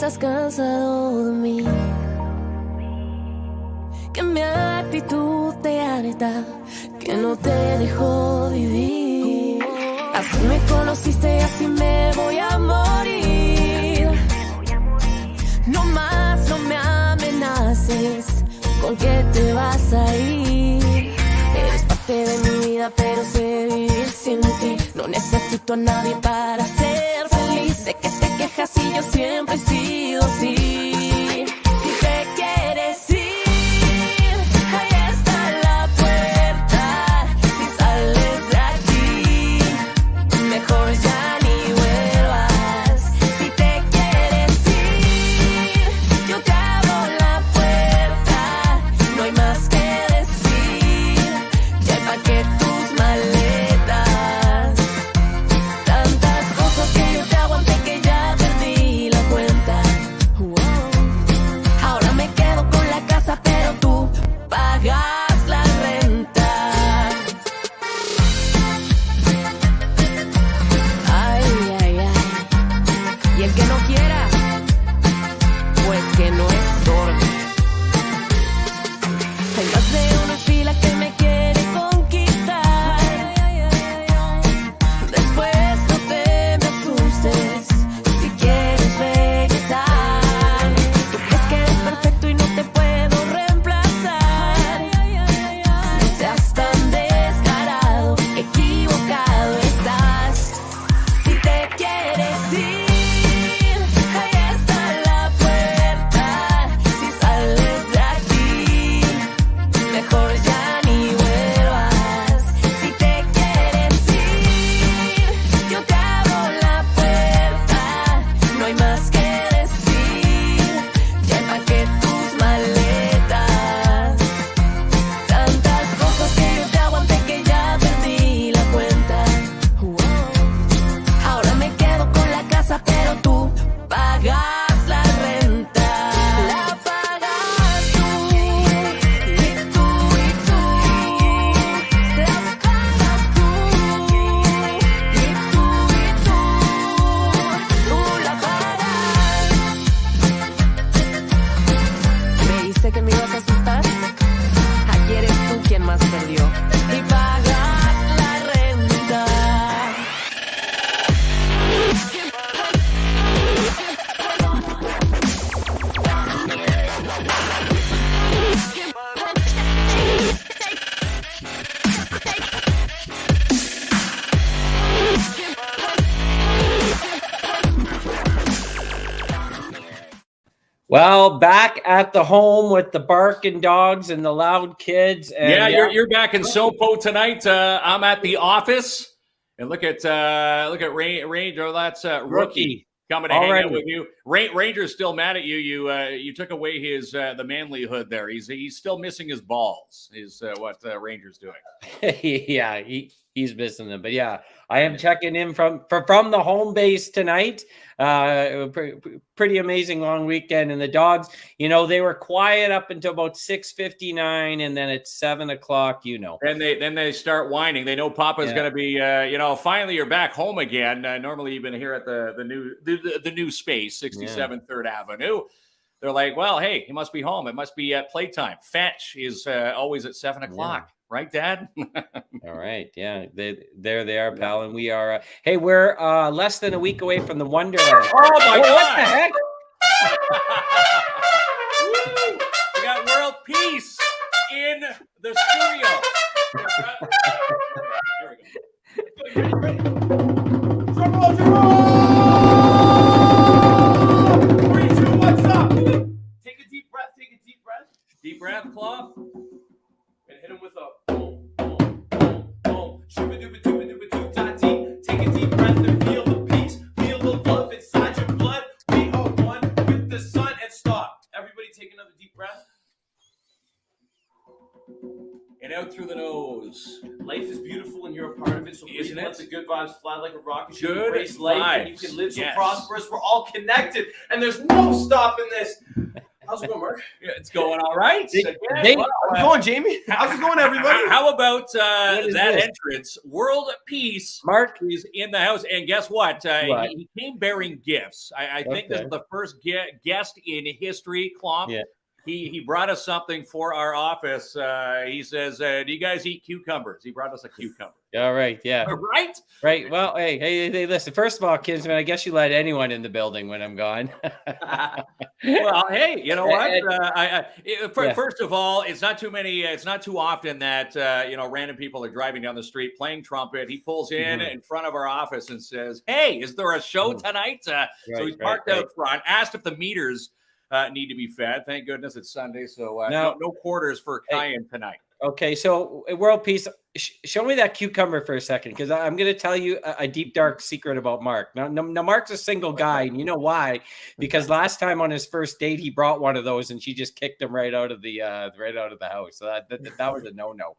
estás cansado de mí, que mi actitud te harta, que no te dejó vivir. Así me conociste y así me voy a morir. No más, no me amenaces con que te vas a ir. Eres parte de mi vida, pero sé vivir sin ti. No necesito a nadie para ser feliz. Sé que te quejas y yo siempre he sido así. Si te quieres ir, ahí está la puerta. Si sales de aquí, mejor ya ni vuelvas. Si te quieres ir, yo te abro la puerta. No hay más que decir, ya empaqué tus maletas. Tantas cosas que yo te aguanté que ya perdí la cuenta. Ahora me quedo con la casa, pero tú pagas la renta. Ay, ay, ay. Y el que no quiera, pues que no estorbe. Hay más de una fila que me quiere conquistar. Después no te me asustes si quieres regresar. Tú crees que eres perfecto y no te puedo reemplazar. No seas tan descarado, equivocado estás. Si te quieres ir, ahí está la puerta. Si sales de aquí, mejor ya ni vuelvas. Si te quieres ir, yo te abro la puerta. No hay más que decir, ya empaqué tus maletas. Tantas cosas que yo te aguanté que ya perdí la cuenta. Ahora me quedo con la casa, pero tú pagas la renta. La pagas tú, y tú, y tú. La pagas tú, y tú, y tú. Tú la pagas. ¿Creíste que me ibas a asustar? Aquí eres tú quien más perdió. Y pagas la renta. Well, back at the home with the barking dogs and the loud kids. And Yeah, you're back in Sopo tonight. I'm at the office, and look at Ranger. That's Rookie coming to hang out with you. Ranger's still mad at you. You took away his the manlyhood there. He's still missing his balls. Is what Ranger's doing. Yeah, he's missing them. But yeah, I am checking in from the home base tonight. Pretty amazing long weekend, and the dogs, they were quiet up until about 6:59, and then at 7:00, Then they start whining. They know Papa's going to be, finally you're back home again. Normally you've been here at the new space, 67 3rd Avenue. They're like, well, hey, he must be home. It must be at playtime. Fetch is always at 7:00. Yeah. Right, Dad? All right. Yeah. There they are, pal. And we are, hey, we're less than a week away from the Wonderland. Oh, my God. What the heck? Woo! We got world peace in the studio. Here we go. Drum roll, drum roll! 3, 2, 1, stop. Take a deep breath. Deep breath, Claw. And hit him with a boom, boom, boom, boom. Shooba-dooba-dooba-dooba-doo-da-dee. Take a deep breath and feel the peace. Feel the love inside your blood. We are one with the sun. And stop. Everybody take another deep breath. And out through the nose. Life is beautiful and you're a part of it. So please Isn't it? let the good vibes fly like a rocket. You Good embrace life and you vibes. can live so Yes. prosperous. We're all connected and there's no stopping this. How's it going, Mark? Yeah, it's going all right. They- Again, they- well, How's it going, Jamie? How's it going, everybody? how about that is this? entrance? World Peace Mark, is in the house. And guess what? What? He came bearing gifts. I think this Okay. is the first guest in history, Klomp. Yeah. He brought us something for our office. He says, do you guys eat cucumbers? He brought us a cucumber. all right, yeah, Right? right. Well, hey, listen. First of all, Kinsman, I guess you let anyone in the building when I'm gone. Well, hey, you know what? Yeah. First of all, it's not too many. It's not too often that random people are driving down the street playing trumpet. He pulls in front of our office and says, "Hey, is there a show tonight?" So he's parked out front. Asked if the meters need to be fed. Thank goodness it's Sunday, so no quarters for Cayenne tonight. Okay, so World Peace, show me that cucumber for a second, because I'm going to tell you a deep, dark secret about Mark. Now, Mark's a single guy, and you know why? Because last time on his first date, he brought one of those, and she just kicked him right out of the house. So that was a no-no.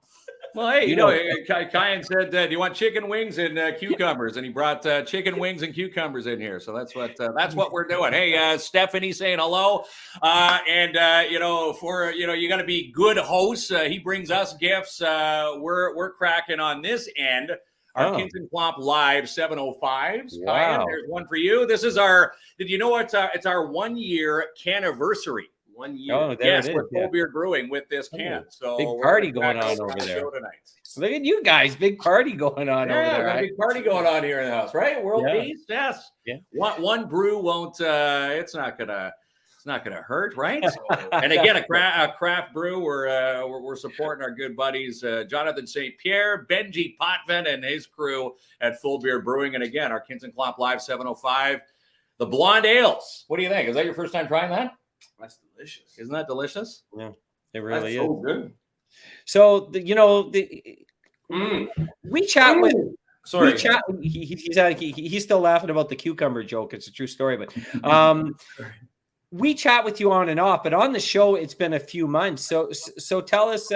Well, hey, You you know- know, Cayenne said, "Do you want chicken wings and cucumbers?" And he brought chicken wings and cucumbers in here. So that's what we're doing. Hey, Stephanie saying hello, and for you got to be good hosts. He brings us gifts. We're cracking on this end. Our Kins and Klomp Live 705s. Wow. Cayenne, there's one for you. This is our. Did you know it's our 1 year canniversary? 1 year. Oh, there Yes, it is. with Yeah. Full Beard Brewing with this can. So Big we're party gonna going crack on open over the there. show tonight. Look at you guys, big party going on over Yeah, there. got a big party going on here in the house, right? World Yeah. peace, yes. Yeah. One brew won't. It's not gonna hurt, right? And again, a craft brew. We're supporting our good buddies Jonathan St. Pierre, Benji Potvin, and his crew at Full Beard Brewing. And again, our Kins and Klomp Live 705, the blonde ales. What do you think? Is that your first time trying that? That's delicious. Isn't that delicious? It That's really is. so good. So we chat with. Sorry. We chat. He's still laughing about the cucumber joke. It's a true story, but we chat with you on and off. But on the show, it's been a few months. So tell us,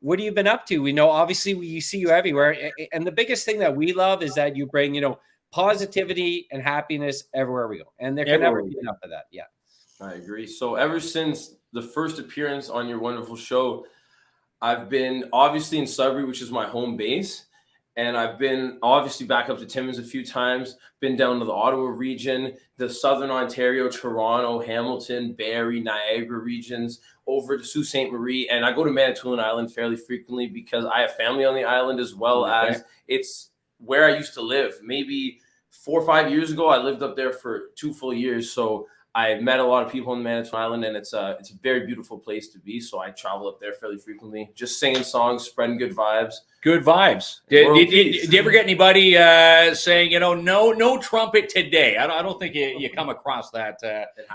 what have you been up to? We know obviously we see you everywhere, and the biggest thing that we love is that you bring positivity and happiness everywhere we go, and there can never be enough of that. Yeah, I agree. So ever since the first appearance on your wonderful show, I've been obviously in Sudbury, which is my home base. And I've been obviously back up to Timmins a few times, been down to the Ottawa region, the Southern Ontario, Toronto, Hamilton, Barrie, Niagara regions, over to Sault Ste. Marie. And I go to Manitoulin Island fairly frequently because I have family on the island, as well as it's where I used to live. Maybe 4 or 5 years ago, I lived up there for 2 full years. So I met a lot of people on Manitoulin Island, and it's a very beautiful place to be. So I travel up there fairly frequently, just singing songs, spreading good vibes. Good vibes. Did you ever get anybody saying, no trumpet today? I don't think you come across that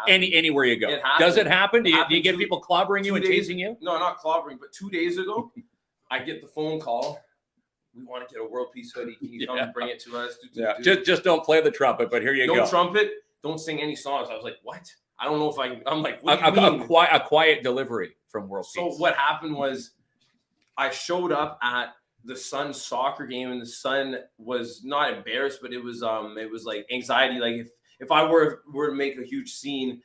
anywhere you go. Does it happen? Do you get people clobbering you and teasing you? No, not clobbering, but 2 days ago, I get the phone call. We want to get a World Peace hoodie. Can you come and bring it to us? Just don't play the trumpet, but here you go. No trumpet. Don't sing any songs. I was like, what? I don't know if I'm like, what do you mean? A quiet delivery from World Peace. So what happened was I showed up at the Sun's soccer game, and the Sun was not embarrassed, but it was like anxiety. Like if I were to make a huge scene,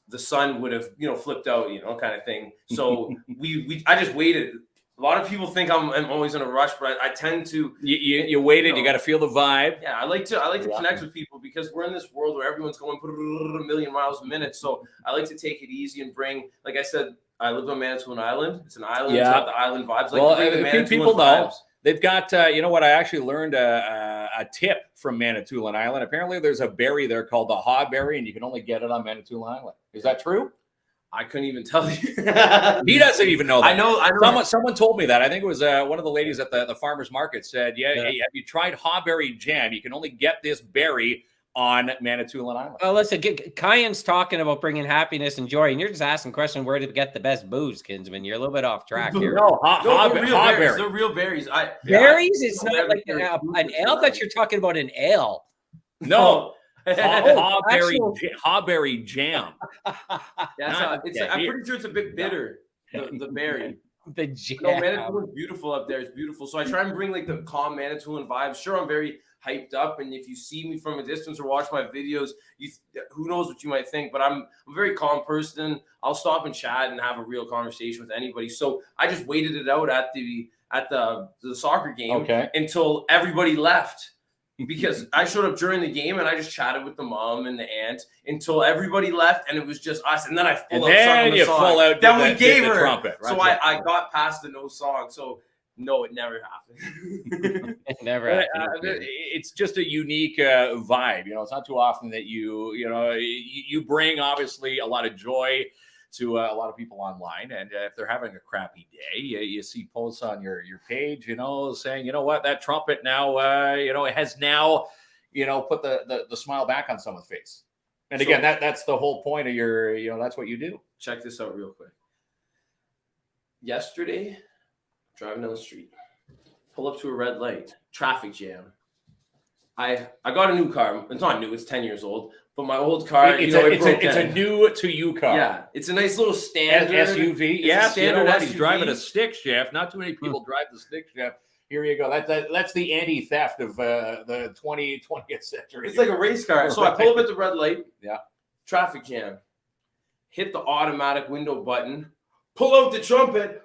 the Sun would have, flipped out, kind of thing. So I just waited. A lot of people think I'm always in a rush, but I tend to. You waited. You got to feel the vibe. Yeah, I like to connect with people because we're in this world where everyone's going a million miles a minute. So I like to take it easy and bring, like I said, I lived on Manitoulin Island. It's an island. It's got the island vibes. People know. They've got, what? I actually learned a tip from Manitoulin Island. Apparently, there's a berry there called the haw berry, and you can only get it on Manitoulin Island. Is that true? I couldn't even tell you. He doesn't even know that. I know. Someone told me that. I think it was one of the ladies at the farmer's market said, hey, have you tried hawberry jam? You can only get this berry on Manitoulin Island. Well, listen, Cayenne's talking about bringing happiness and joy, and you're just asking questions where to get the best booze, Kinsman. You're a little bit off track here. No, they're real berries. They're real berries. Berries? It's not like an ale. I thought you're talking about an ale. No. Hawberry jam. I'm pretty sure it's a bit bitter. The berry. The jam. No, Manitoulin is beautiful up there. It's beautiful. So I try and bring like the calm Manitoulin vibes. Sure, I'm very hyped up, and if you see me from a distance or watch my videos, who knows what you might think, but I'm a very calm person. I'll stop and chat and have a real conversation with anybody. So I just waited it out at the soccer game until everybody left. Because I showed up during the game and I just chatted with the mom and the aunt until everybody left, and it was just us. And then I full out then we gave her trumpet. Right? So I got past the no song. So no, it never happened. It never happened. It's just a unique vibe. It's not too often that you bring obviously a lot of joy to a lot of people online, and if they're having a crappy day, you see posts on your page, saying, what, that trumpet now, it has now, put the smile back on someone's face. And again, that's the whole point of your, that's what you do. Check this out real quick. Yesterday, driving down the street, pull up to a red light, traffic jam. I got a new car. It's not new. It's 10 years old. But my old car, it's a new to you car. Yeah, it's a nice little standard SUV. Yes, standard SUV. He's driving a stick shift. Not too many people drive the stick shift. Here you go. That's the anti-theft of the 20th century. It's like a race car. So I pull up at the red light. Yeah. Traffic jam. Hit the automatic window button. Pull out the trumpet.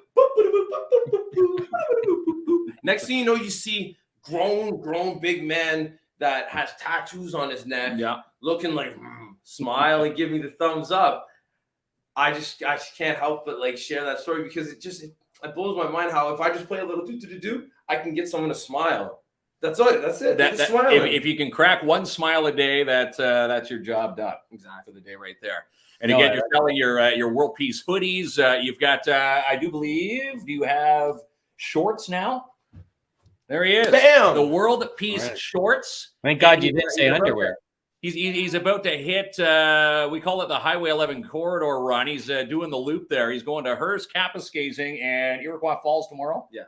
Next thing you know, you see grown big man that has tattoos on his neck, looking like smile and give me the thumbs up. I just can't help but like share that story because it blows my mind how if I just play a little do, I can get someone to smile. That's it. That's it. If you can crack one smile a day, that's your job done. Exactly, for the day right there. And again, you're selling your World Peace hoodies. You've got, I do believe, you have shorts now. There he is. Bam! The World Peace shorts. Thank God you didn't say underwear. He's about to hit, we call it the Highway 11 corridor run. He's doing the loop there. He's going to Hearst, Kapuskasing, and Iroquois Falls tomorrow. Yeah,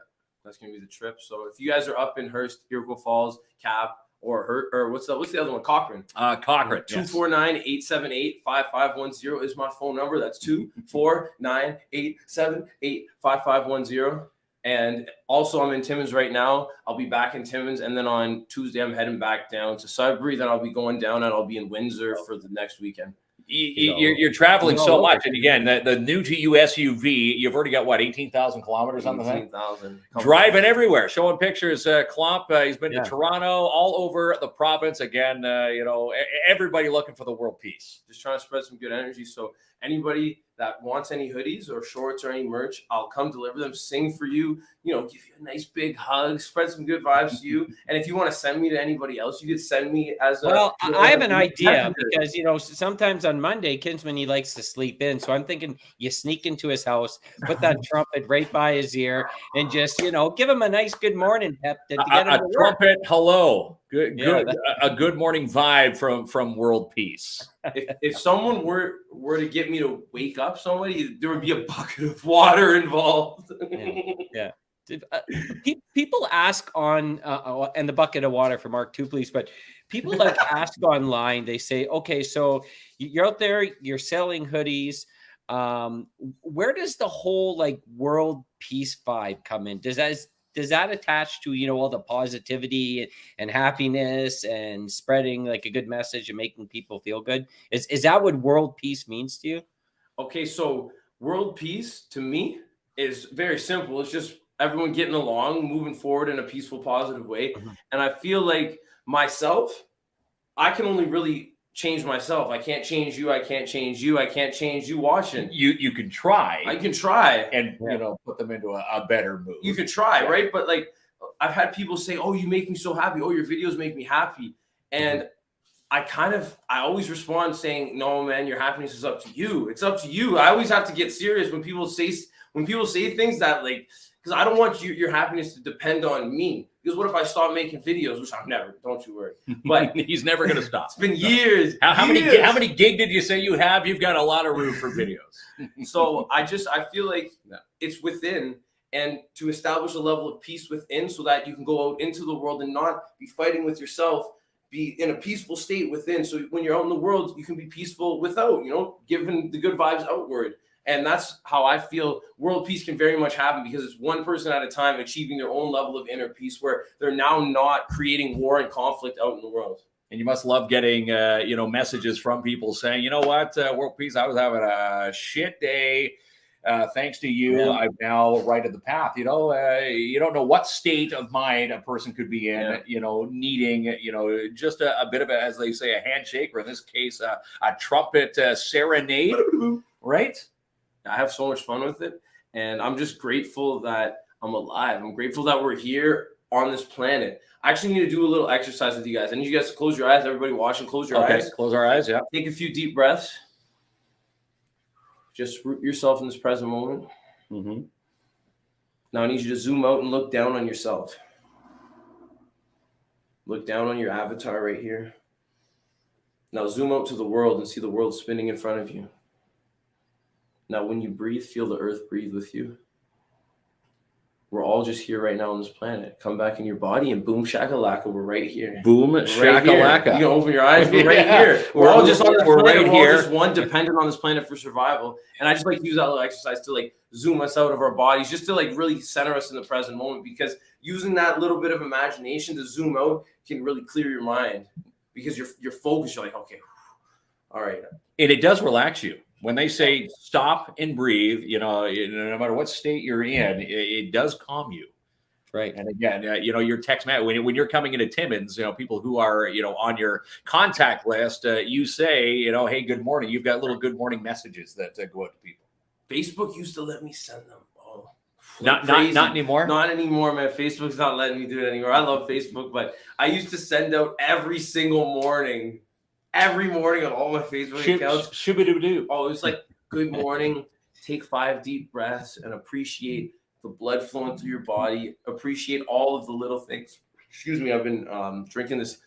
that's going to be the trip. So if you guys are up in Hearst, Iroquois Falls, Cap, or what's the other one? Cochrane. Cochrane. 249-878-5510 is my phone number. That's 249-878-5510. And also, I'm in Timmins right now. I'll be back in Timmins, and then on Tuesday, I'm heading back down to Sudbury. Then I'll be going down, and I'll be in Windsor for the next weekend. You're traveling so much, and again, the new to you SUV, you've already got what, 18,000 kilometers on the thing? 18,000. Driving everywhere, showing pictures. Klomp, he's been to Toronto, all over the province. Again, everybody looking for the world peace. Just trying to spread some good energy. So anybody that wants any hoodies or shorts or any merch, I'll come deliver them, sing for you, give you a nice big hug, spread some good vibes to you. And if you want to send me to anybody else, you could send me as well. I have an idea because, sometimes on Monday, Kinsman, he likes to sleep in. So I'm thinking you sneak into his house, put that trumpet right by his ear and just, give him a nice good morning pep to get him a trumpet hello. Good, a good morning vibe from World Peace. If someone were to get me to wake up somebody, there would be a bucket of water involved. Yeah. People ask on and the bucket of water for Mark too, please. But people ask online. They say, okay, so you're out there, you're selling hoodies. Where does the whole world peace vibe come in? Does that attach to all the positivity and happiness and spreading a good message and making people feel good? Is that what world peace means to you? Okay, so world peace to me is very simple. It's just everyone getting along, moving forward in a peaceful, positive way. Mm-hmm. And I feel like myself, I can only really change myself. I can't change you. I can't change you. I can't change you watching. You can try. I can try. And, put them into a better mood. You can try, right? But I've had people say, oh, you make me so happy. Oh, your videos make me happy. And I always respond saying, no, man, your happiness is up to you. It's up to you. I always have to get serious when people say things that because I don't want your happiness to depend on me. Because what if I stop making videos, which I'm never, don't you worry. But he's never going to stop. It's been years. How many gig did you say you have? You've got a lot of room for videos. So I feel like it's within, and to establish a level of peace within so that you can go out into the world and not be fighting with yourself, be in a peaceful state within. So when you're out in the world, you can be peaceful without, giving the good vibes outward. And that's how I feel world peace can very much happen, because it's one person at a time achieving their own level of inner peace, where they're now not creating war and conflict out in the world. And you must love getting, messages from people saying, you know what, world peace, I was having a shit day. Thanks to you, I'm now righted the path. You don't know what state of mind a person could be in, needing, just a bit of a, as they say, a handshake, or in this case, a trumpet serenade, right? I have so much fun with it. And I'm just grateful that I'm alive. I'm grateful that we're here on this planet. I actually need to do a little exercise with you guys. I need you guys to close your eyes. Everybody watching, close your eyes. Close our eyes, yeah. Take a few deep breaths. Just root yourself in this present moment. Mm-hmm. Now I need you to zoom out and look down on yourself. Look down on your avatar right here. Now zoom out to the world and see the world spinning in front of you. Now when you breathe, feel the earth breathe with you. We're all just here right now on this planet. Come back in your body and boom shakalaka, we're right here. Boom shakalaka. You can open your eyes, we're right here. We're all just on this planet. Right we're here. all just one dependent on this planet for survival. And I just like to use that little exercise to like zoom us out of our bodies, just to like really center us in the present moment, because using that little bit of imagination to zoom out can really clear your mind, because you're focused. You're like, okay, all right. And it does relax you. When they say stop and breathe, no matter what state you're in, it does calm you. Right. And again, your text message, when you're coming into Timmins, people who are, on your contact list, you say, hey, good morning. You've got little good morning messages that go out to people. Facebook used to let me send them. Oh, not anymore. Not anymore, man. Facebook's not letting me do it anymore. I love Facebook, but I used to send out every single morning. Every morning on all my Facebook accounts. Shoo-ba-doo-doo. Oh, it was like, good morning. Take 5 deep breaths and appreciate the blood flowing through your body. Appreciate all of the little things. Excuse me, I've been drinking this.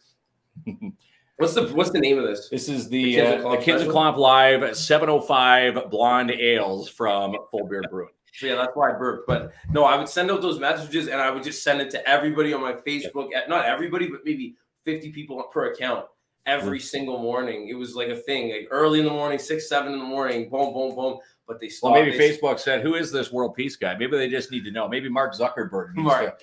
What's the name of this? This is the Kids of Clomp Live 705 Blonde Ales from Full Beard Brewing. So yeah, that's why I burped. But no, I would send out those messages and I would just send it to everybody on my Facebook. Not everybody, but maybe 50 people per account. Every single morning. It was like a thing, like early in the morning, 6, 7 in the morning, boom, boom, boom. But they stopped. Well, maybe Facebook said, who is this world peace guy? Maybe they just need to know. Maybe Mark Zuckerberg. You know what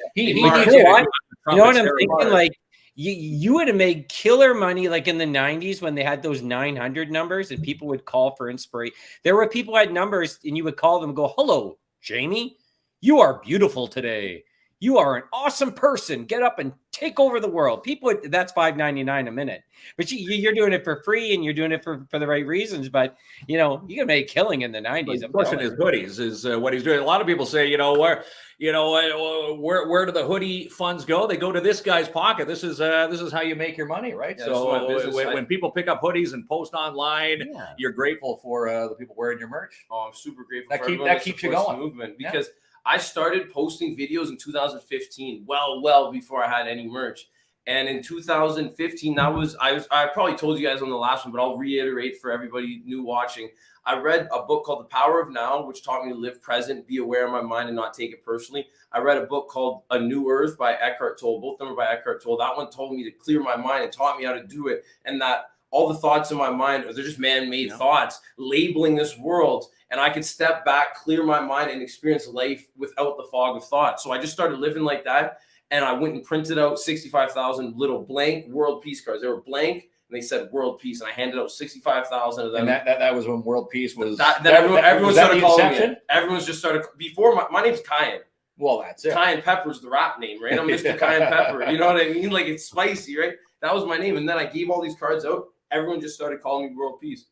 I'm thinking? Like, you would have made killer money like in the 90s when they had those 900 numbers and people would call for inspiration. There were people who had numbers and you would call them and go, hello, Jamie, you are beautiful today. You are an awesome person. Get up and take over the world. People, that's $5.99 a minute. But you're doing it for free and you're doing it for the right reasons. But, you can make a killing in the 90s. Pushing his hoodies is what he's doing. A lot of people say, where do the hoodie funds go? They go to this guy's pocket. This is how you make your money, right? Yeah, so when people pick up hoodies and post online, you're grateful for the people wearing your merch. Oh, I'm super grateful. That keeps you going. Movement, because I started posting videos in 2015, well before I had any merch. And in 2015, I probably told you guys on the last one, but I'll reiterate for everybody new watching. I read a book called The Power of Now, which taught me to live present, be aware of my mind, and not take it personally. I read a book called A New Earth by Eckhart Tolle. Both of them are by Eckhart Tolle. That one told me to clear my mind and taught me how to do it. And that all the thoughts in my mind, they're just man-made thoughts labeling this world. And I could step back, clear my mind, and experience life without the fog of thought. So I just started living like that. And I went and printed out 65,000 little blank world peace cards. They were blank, and they said world peace. And I handed out 65,000 of them. And that was when world peace was. Everyone started calling me. Everyone's just started. Before, my name's Cayenne. Well, that's it. Cayenne Pepper's the rap name, right? I'm Mr. Cayenne Pepper. You know what I mean? Like, it's spicy, right? That was my name. And then I gave all these cards out. Everyone just started calling me world peace.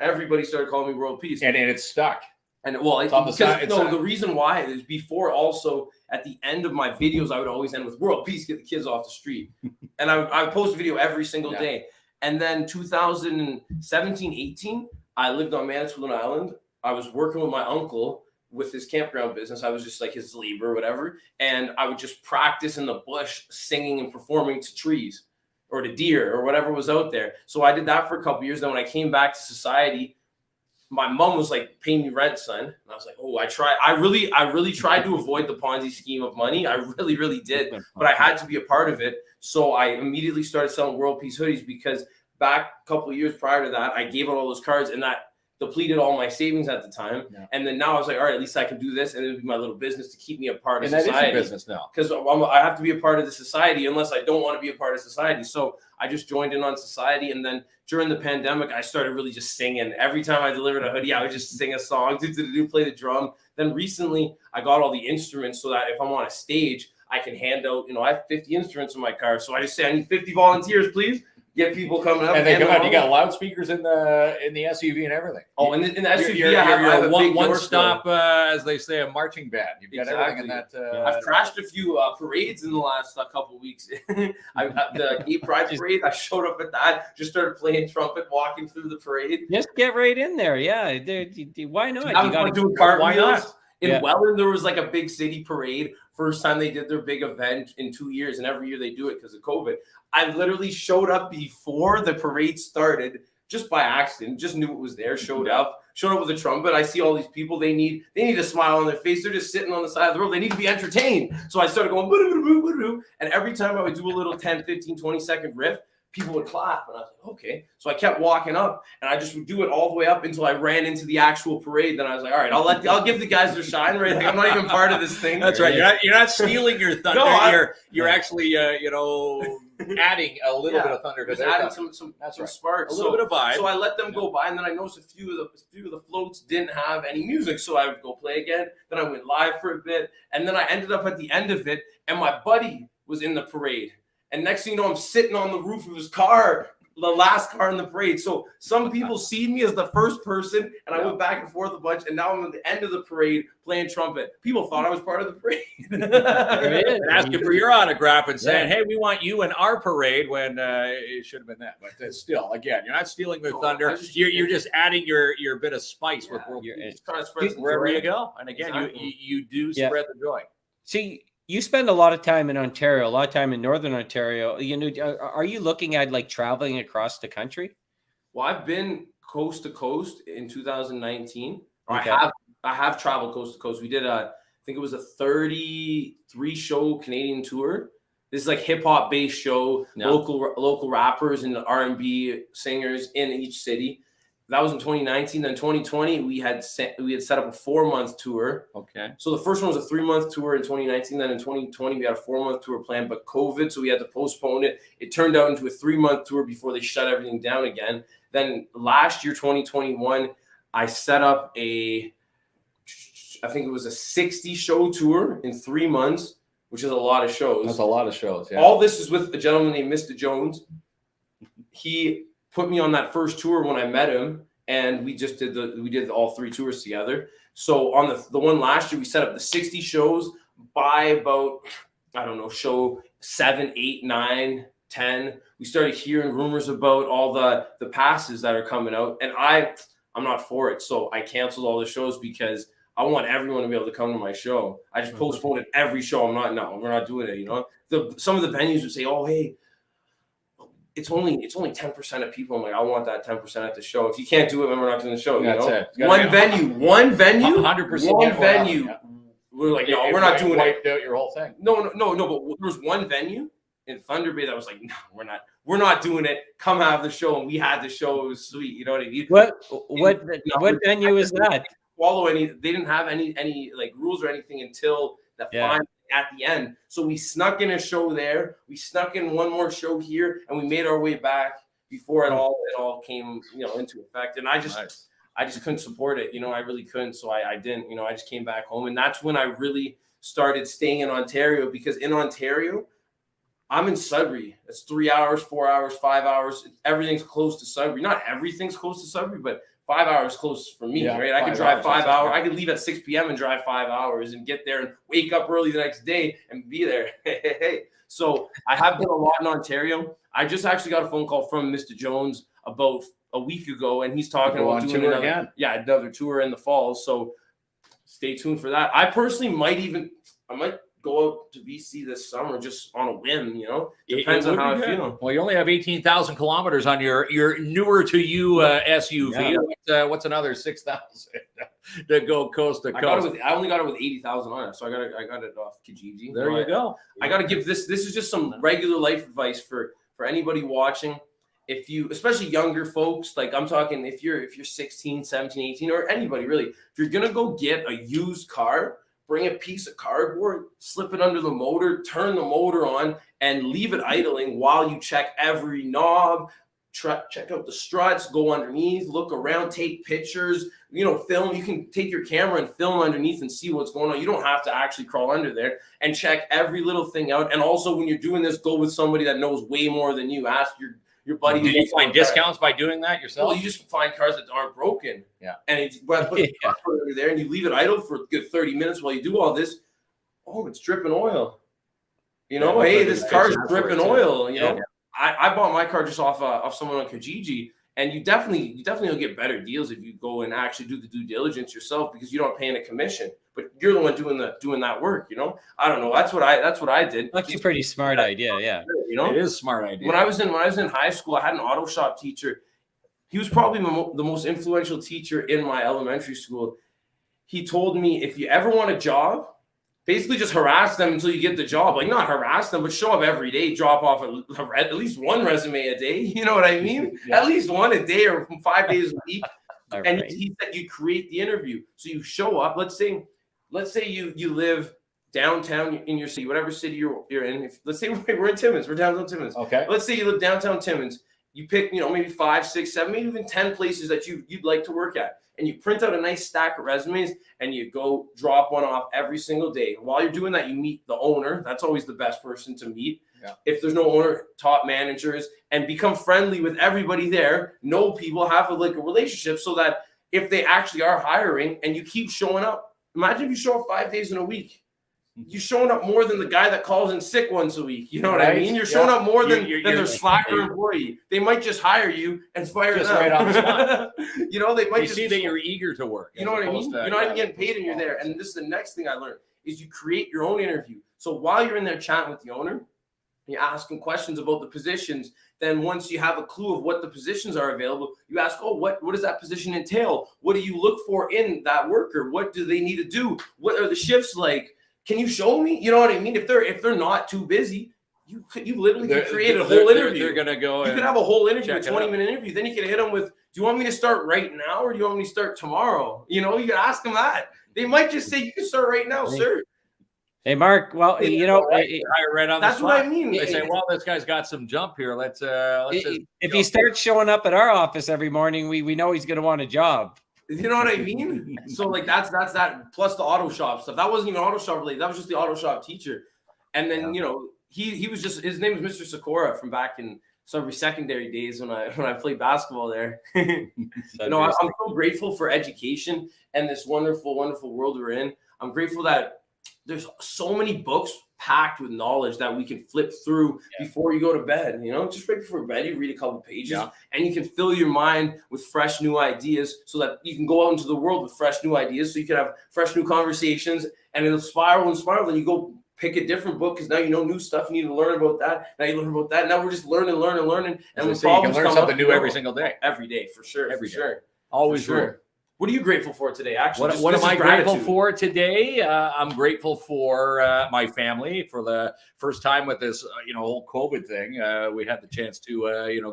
Everybody started calling me world peace. And it's stuck. And the reason why is before, also at the end of my videos, I would always end with world peace, get the kids off the street. And I would post a video every single day. And then 2017, 18, I lived on Manitoulin Island. I was working with my uncle with his campground business. I was just like his labor or whatever. And I would just practice in the bush, singing and performing to trees or to deer or whatever was out there. So I did that for a couple of years. Then when I came back to society, my mom was like, pay me rent, son. And I was like, oh, I really tried to avoid the Ponzi scheme of money. I really, really did. But I had to be a part of it. So I immediately started selling World Peace hoodies, because back a couple of years prior to that, I gave out all those cards, and depleted all my savings at the time. Yeah. And then now I was like, all right, at least I can do this, and it would be my little business to keep me a part of And that society. is your business now. Because I have to be a part of the society unless I don't want to be a part of society. So I just joined in on society. And then during the pandemic, I started really just singing. Every time I delivered a hoodie, I would just sing a song, play the drum. Then recently I got all the instruments so that if I'm on a stage, I can hand out, I have 50 instruments in my car. So I just say, I need 50 volunteers, please. Get people coming up. And they come out. You got loudspeakers in the SUV and everything. Oh, and in the SUV, you're I have a big one door stop, as they say, a marching band. You've got everything in that. I've crashed a few parades in the last couple of weeks. The Gay Pride parade, I showed up at that, just started playing trumpet, walking through the parade. Just get right in there. Yeah. Why not? I was doing cartwheels. In Welland, there was like a big city parade. First time they did their big event in 2 years, and every year they do it because of COVID. I literally showed up before the parade started, just by accident. Just knew it was there. Showed up with a trumpet. I see all these people. They need a smile on their face. They're just sitting on the side of the road. They need to be entertained. So I started going, boo-doo-boo-doo-boo-doo. And every time I would do a little 10, 15, 20-second riff, people would clap. And I was like, okay. So I kept walking up, and I just would do it all the way up until I ran into the actual parade. Then I was like, all right, I'll give the guys their shine, right? Like, I'm not even part of this thing. That's right. You're not stealing your thunder. No, you're actually adding a little bit of thunder to just their adding thunder. some right. sparks, a little bit of vibe. So I let them go by, and then I noticed a few of the floats didn't have any music, so I would go play again. Then I went live for a bit, and then I ended up at the end of it, and my buddy was in the parade. And next thing you know, I'm sitting on the roof of his car, the last car in the parade. So some people see me as the first person, and I went back and forth a bunch, and now I'm at the end of the parade playing trumpet. People thought I was part of the parade. Asking for your autograph and saying, hey, we want you in our parade, when it should have been that. But still, again, you're not stealing their thunder. You're just adding your bit of spice with world peace. Trying to spread Wherever you go. And again, you do spread the joy. See, you spend a lot of time in Ontario, a lot of time in Northern Ontario. Are you looking at like traveling across the country? Well, I've been coast to coast in 2019. Okay. I have traveled coast to coast. We did I think it was a 33 show Canadian tour. This is like hip hop based show, local rappers and R&B singers in each city. That was in 2019. Then 2020, we had set up a 4-month tour. Okay. So the first one was a 3-month tour in 2019. Then in 2020, we had a 4-month tour planned, but COVID, so we had to postpone it. It turned out into a 3-month tour before they shut everything down again. Then last year, 2021, I set up I think it was a 60-show tour in 3 months, which is a lot of shows. That's a lot of shows. Yeah. All this is with a gentleman named Mr. Jones. He put me on that first tour when I met him, and we did all 3 tours together. So on the one last year, we set up the 60 shows. By about, I don't know, show 7, 8, 9, 10, we started hearing rumors about all the passes that are coming out, and I'm not for it. So I canceled all the shows because I want everyone to be able to come to my show. I just postponed it every show. We're not doing it. Some of the venues would say, oh, hey, it's only 10% of people. I'm like, I want that 10% at the show. If you can't do it, then we're not doing the show. That's it. One venue, 100%. one venue. Yeah. We're like, no, we're not doing it. Wiped out your whole thing. No. But there was one venue in Thunder Bay that was like, no, we're not doing it. Come have the show, and we had the show. It was sweet. You know what I mean? What venue is that? They didn't have any like rules or anything until the final. At the end. So we snuck in a show there. We snuck in one more show here, and we made our way back before it all came, into effect. And I just couldn't support it. I really couldn't. So I didn't, I just came back home. And that's when I really started staying in Ontario, because in Ontario, I'm in Sudbury. It's 3 hours, 4 hours, 5 hours. Everything's close to Sudbury. Not everything's close to Sudbury, but 5 hours close for me, right? I could drive 5 hours. I could leave at 6 p.m. and drive 5 hours and get there and wake up early the next day and be there. So I have been a lot in Ontario. I just actually got a phone call from Mr. Jones about a week ago, and he's talking about doing another tour in the fall. So stay tuned for that. I personally might go out to BC this summer just on a whim, Depends on how I feel. Well, you only have 18,000 kilometers on your newer to you SUV. Yeah. What's another 6,000 to go coast to coast? I only got it with 80,000 on it, so I got it off Kijiji. There you go. I got to give this is just some regular life advice for anybody watching. if you, especially younger folks, like I'm talking, if you're 16, 17, 18, or anybody really, if you're gonna go get a used car, bring a piece of cardboard, slip it under the motor, turn the motor on, and leave it idling while you check every knob, check out the struts, go underneath, look around, take pictures, film. You can take your camera and film underneath and see what's going on. You don't have to actually crawl under there, and check every little thing out. And also, when you're doing this, go with somebody that knows way more than you. Ask your buddy. Did you find discounts by doing that yourself? Well, you just find cars that aren't broken. Yeah. And it's put the car under there, and you leave it idle for a good 30 minutes while you do all this. Oh, it's dripping oil. Hey, this car's dripping oil. I bought my car just off someone on Kijiji, and you definitely will get better deals if you go and actually do the due diligence yourself, because you don't pay in a commission, but you're the one doing that work. I don't know. That's what I did. That's a pretty smart idea. Yeah. It is a smart idea. When I was in high school, I had an auto shop teacher. He was probably the most influential teacher in my elementary school. He told me, if you ever want a job, basically just harass them until you get the job. Like, not harass them, but show up every day, drop off at least one resume a day. You know what I mean? Yeah. At least one a day, or 5 days a week. And Right. he said you create the interview. So you show up. Let's say you live downtown in your city, whatever city you're in. Let's say we're in Timmins. We're downtown Timmins. Okay. Let's say you live downtown Timmins. You pick, maybe 5, 6, 7, maybe even 10 places that you'd like to work at. And you print out a nice stack of resumes, and you go drop one off every single day. While you're doing that, you meet the owner. That's always the best person to meet. Yeah. If there's no owner, top managers, and become friendly with everybody there. Know people, have a relationship, so that if they actually are hiring and you keep showing up. Imagine if you show up 5 days in a week. You're showing up more than the guy that calls in sick once a week. You know what I mean? You're showing up more than their slacker employee. They might just hire you and fire Just them. right on the spot. They might You see that you're eager to work. You know what I mean? You're not even getting paid, and you're there. And this is the next thing I learned, is you create your own interview. So while you're in there chatting with the owner, you ask him questions about the positions. Then once you have a clue of what the positions are available, you ask, what does that position entail? What do you look for in that worker? What do they need to do? What are the shifts like? Can you show me? You know what I mean? If they're not too busy, you literally could create a whole interview. They're gonna go. You could have a whole interview, a 20-minute interview. Then you could hit them with, "Do you want me to start right now, or do you want me to start tomorrow?" You could ask them that. They might just say, "You can start right now, sir." Hey, Mark. Well, Right on that's the what spot. I mean. They say, "Well, this guy's got some jump here. Let's if he starts showing up at our office every morning, we know he's going to want a job. You know what I mean? So that's that, plus the auto shop stuff. That wasn't even auto shop related. That was just the auto shop teacher. And then he was just, his name was Mr. Sakura from back in Sudbury secondary days when I played basketball there. I'm so grateful for education and this wonderful, wonderful world we're in. I'm grateful that there's so many books packed with knowledge that we can flip through before you go to bed. Just right before bed, you read a couple pages and you can fill your mind with fresh new ideas, so that you can go out into the world with fresh new ideas, so you can have fresh new conversations, and it'll spiral and spiral. Then you go pick a different book, because now you know new stuff. You need to learn about that. Now you learn about that. Now we're just learning. And when you can learn something new every single day. Every day, for sure. Sure. Always for sure. What are you grateful for today? Actually, what am I grateful for today? I'm grateful for my family. For the first time with this, whole COVID thing, we had the chance to,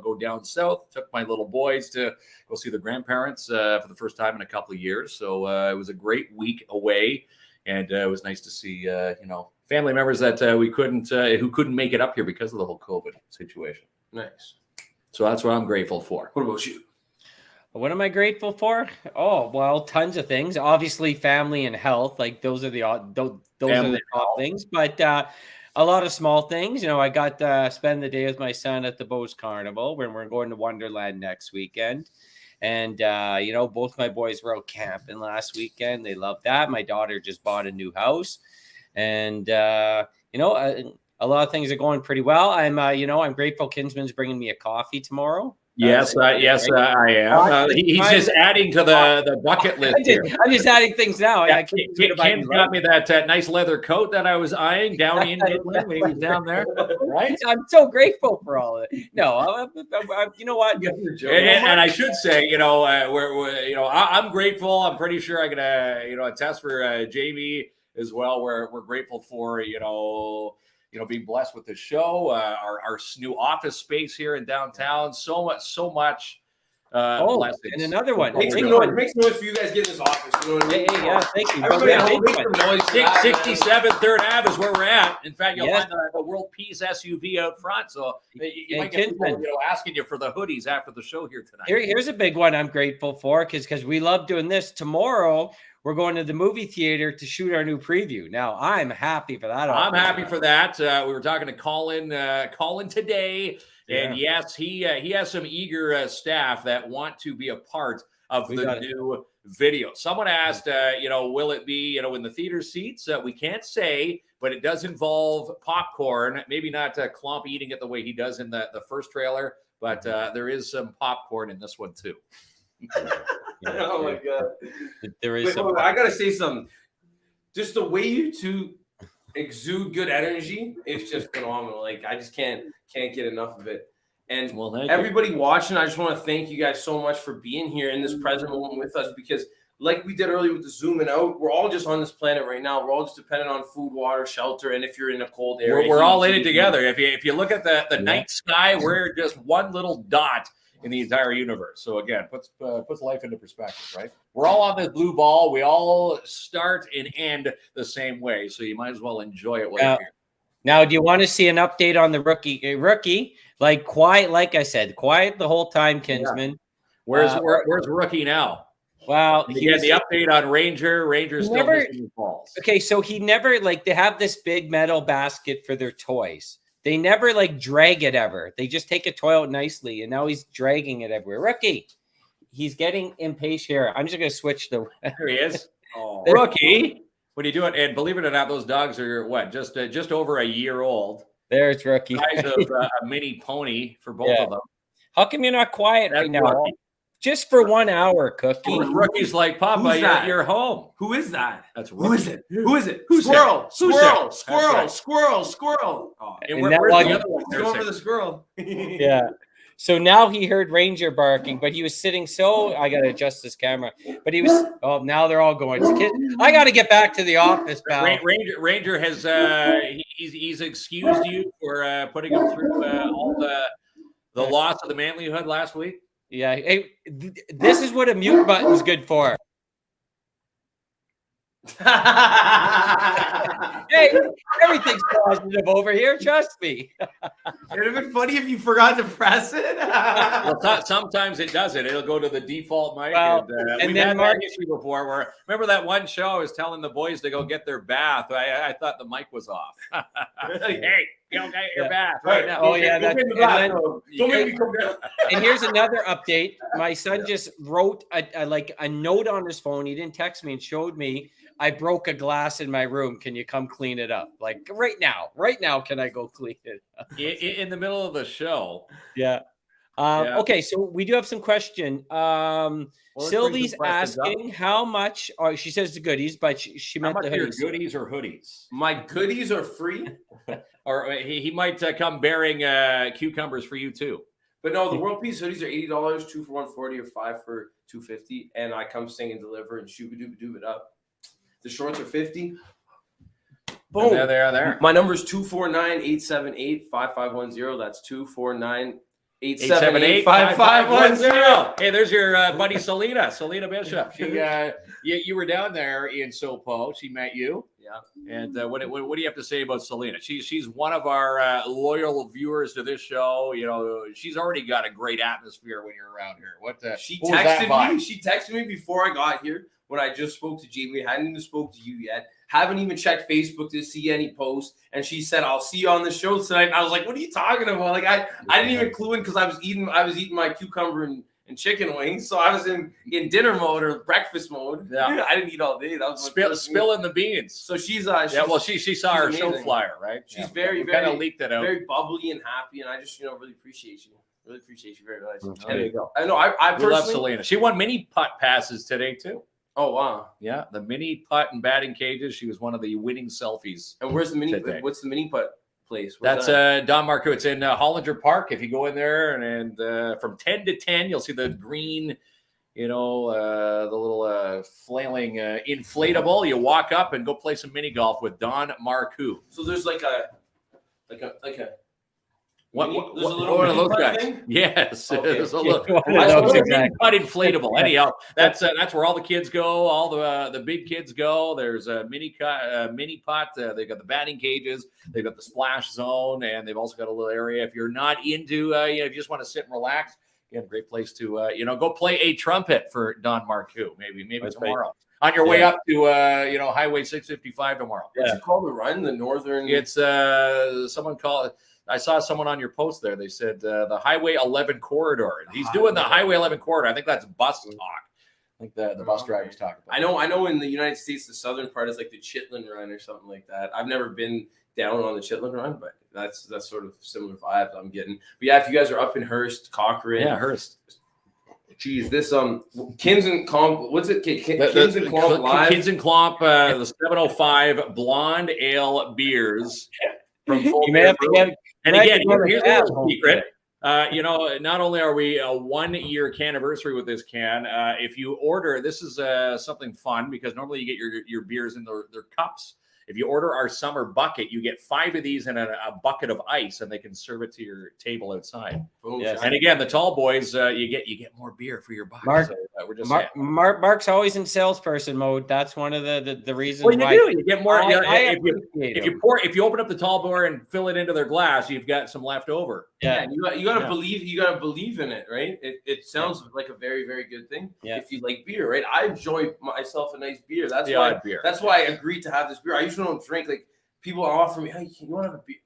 go down south. Took my little boys to go see the grandparents for the first time in a couple of years. So it was a great week away, and it was nice to see, family members that who couldn't make it up here because of the whole COVID situation. Nice. So that's what I'm grateful for. What about you? What am I grateful for? Oh, well, tons of things. Obviously, family and health. Like those are the top things. But a lot of small things. I got to spend the day with my son at the Beauce Carnival, when we're going to Wonderland next weekend. And both my boys were out camping last weekend. They loved that. My daughter just bought a new house, and a lot of things are going pretty well. I'm grateful. Kinsman's bringing me a coffee tomorrow. Yes, I am. He's just adding to the bucket list here. I'm just adding things now. Yeah, Ken got me that nice leather coat that I was eyeing down in Midland when he was down there. Right? I'm so grateful for all of it. No, you know what? And I should say, I'm grateful. I'm pretty sure I can, attest for Jamie as well. We're grateful for, being blessed with the show, our new office space here in downtown. So much. Blessings. And another one. Make some noise. Make some noise for you guys getting this office. You know what I mean? Hey, yeah, thank you. Everybody at home, make some noise. for that, 67 3rd Ave is where we're at. In fact, you'll Yes. find the World Peace SUV out front. So you might get Kinsman. people, asking you for the hoodies after the show here tonight. Here's a big one I'm grateful for because we love doing this. Tomorrow, we're going to the movie theater to shoot our new preview. Now, I'm happy for that. I'm happy for that. We were talking to Colin today, and Yeah. yes, he has some eager staff that want to be a part of the new video. Someone asked, will it be, in the theater seats? We can't say, but it does involve popcorn. Maybe not Klump eating it the way he does in the first trailer, but there is some popcorn in this one too. Oh my god! There is. Wait, hold on, I gotta say something. Just the way you two exude good energy, it's just phenomenal. Like I just can't get enough of it. And everybody watching, I just want to thank you guys so much for being here in this present moment with us, because like we did earlier with the zooming out, we're all just on this planet right now. We're all just dependent on food, water, shelter, and if you're in a cold area, we're all in it together. If you look at the night sky, we're just one little dot in the entire universe. So again, puts life into perspective, right? We're all on this blue ball. We all start and end the same way. So you might as well enjoy it while you're here. Now, do you want to see an update on the rookie? Like quiet, like I said, quiet the whole time, Kinsman. Yeah. Where's Rookie now? Well, he had the update on Ranger. Ranger's still missing the balls. Okay, so he never they have this big metal basket for their toys. They never drag it ever. They just take a toy out nicely, and now he's dragging it everywhere. Rookie, he's getting impatient here. I'm just gonna switch the. There he is. Oh, Rookie, what are you doing? And believe it or not, those dogs are just over a year old. There's Rookie. Size of a mini pony for both of them. How come you're not quiet right now? Rookie. Just for 1 hour, Cookie. Rookie's like, Papa, you're home. Who is that? That's Rookie. Who is it? Who is it? Who's Squirrel, there? squirrel. Oh, and where's the other one? go for the squirrel. Yeah. So now he heard Ranger barking, but he was sitting I got to adjust this camera. But he was, now they're all going. I got to get back to the office, pal. Ranger has, he's excused you for putting him through all the loss of the manlyhood last week. Yeah. Hey, this is what a mute button's good for. Hey, everything's positive over here. Trust me. It would have been funny if you forgot to press it. Well, sometimes it doesn't. It'll go to the default mic. Well, and we've had that issue before. Where remember that one show I was telling the boys to go get their bath. I thought the mic was off. Hey, go get your bath right now. Oh yeah, don't make me come down. And here's another update. My son just wrote a note on his phone. He didn't text me and showed me. I broke a glass in my room. Can you come clean it up? Like right now, can I go clean it up? In the middle of the show? Yeah. Okay, so we do have some question. Sylvie's asking how much. She says the goodies, but she meant the hoodies. Goodies or hoodies? My goodies are free, or he might come bearing cucumbers for you too. But no, the World Peace hoodies are $80, 2 for $140 or 5 for $250, and I come sing and deliver and shoot it up. The shorts are $50. Boom. There they are there. My number is 249-878-5510. That's 249-878-5510. Hey, there's your buddy Selena Bishop. You were down there in Sopo. She met you. Yeah. And what do you have to say about Selena? She's one of our loyal viewers to this show. She's already got a great atmosphere when you're around here. She texted me before I got here when I just spoke to Jamie. I hadn't even spoke to you yet. Haven't even checked Facebook to see any posts. And she said, "I'll see you on the show tonight." And I was like, "What are you talking about?" Like I didn't even clue in because I was eating my cucumber and chicken wings. So I was in dinner mode or breakfast mode. Yeah. I didn't eat all day. That was spilling the beans. So she's she saw our show flyer, right? She's very kind of leaked it out. Very bubbly and happy, and I just really appreciate you. Really appreciate you very much. There you go. I know. I personally love Selena. She won mini putt passes today too. Oh wow! Yeah, the mini putt and batting cages. She was one of the winning selfies. And where's the mini? What's the mini putt place? That's Don Marco. It's in Hollinger Park. If you go in there and from 10 to 10, you'll see the green, the little flailing inflatable. You walk up and go play some mini golf with Don Marco. So there's like a like a. What There's a little one of mini those putt guys? thing? Yes, Okay. there's a little. One of those, exactly. Not inflatable. Anyhow, that's where all the kids go. All the big kids go. There's a mini putt. They've got the batting cages. They've got the splash zone, and they've also got a little area. If you're not into, if you just want to sit and relax, again, great place to go play a trumpet for Don Marcoux. Maybe That's tomorrow on your way up to Highway 655 tomorrow. What's it called? The run, the northern. It's someone called. I saw someone on your post there. They said the Highway 11 corridor. He's doing the Highway 11 corridor. I think that's bus talk. I think the bus drivers talk about. I know. In the United States, the southern part is like the Chitlin Run or something like that. I've never been down on the Chitlin Run, but that's sort of similar vibe I'm getting. But yeah, if you guys are up in Hearst, Cochrane, Hearst. Geez, this Kins and Klomp. What's it? Kins and Klomp live. Kins and Klomp, the 705 blonde ale beers. From You may have to get. And again, here's a little secret. Not only are we a 1 year anniversary with this can, if you order, this is something fun because normally you get your beers in their cups. If you order our summer bucket, you get 5 of these in a bucket of ice, and they can serve it to your table outside. Boom. Yes. And again, the tall boys, you get more beer for your buck. Mark, so, we're just Mark's always in salesperson mode. That's one of the reasons. Well, why you get more. If you open up the tall boy and fill it into their glass, you've got some left over. Yeah, you gotta believe. You gotta believe in it, right? It sounds like a very, very good thing. Yeah. If you like beer, right? I enjoy myself a nice beer. That's The why. odd beer. That's why I agreed to have this beer. I usually don't drink. Like people offer me, hey, you want to have a beer?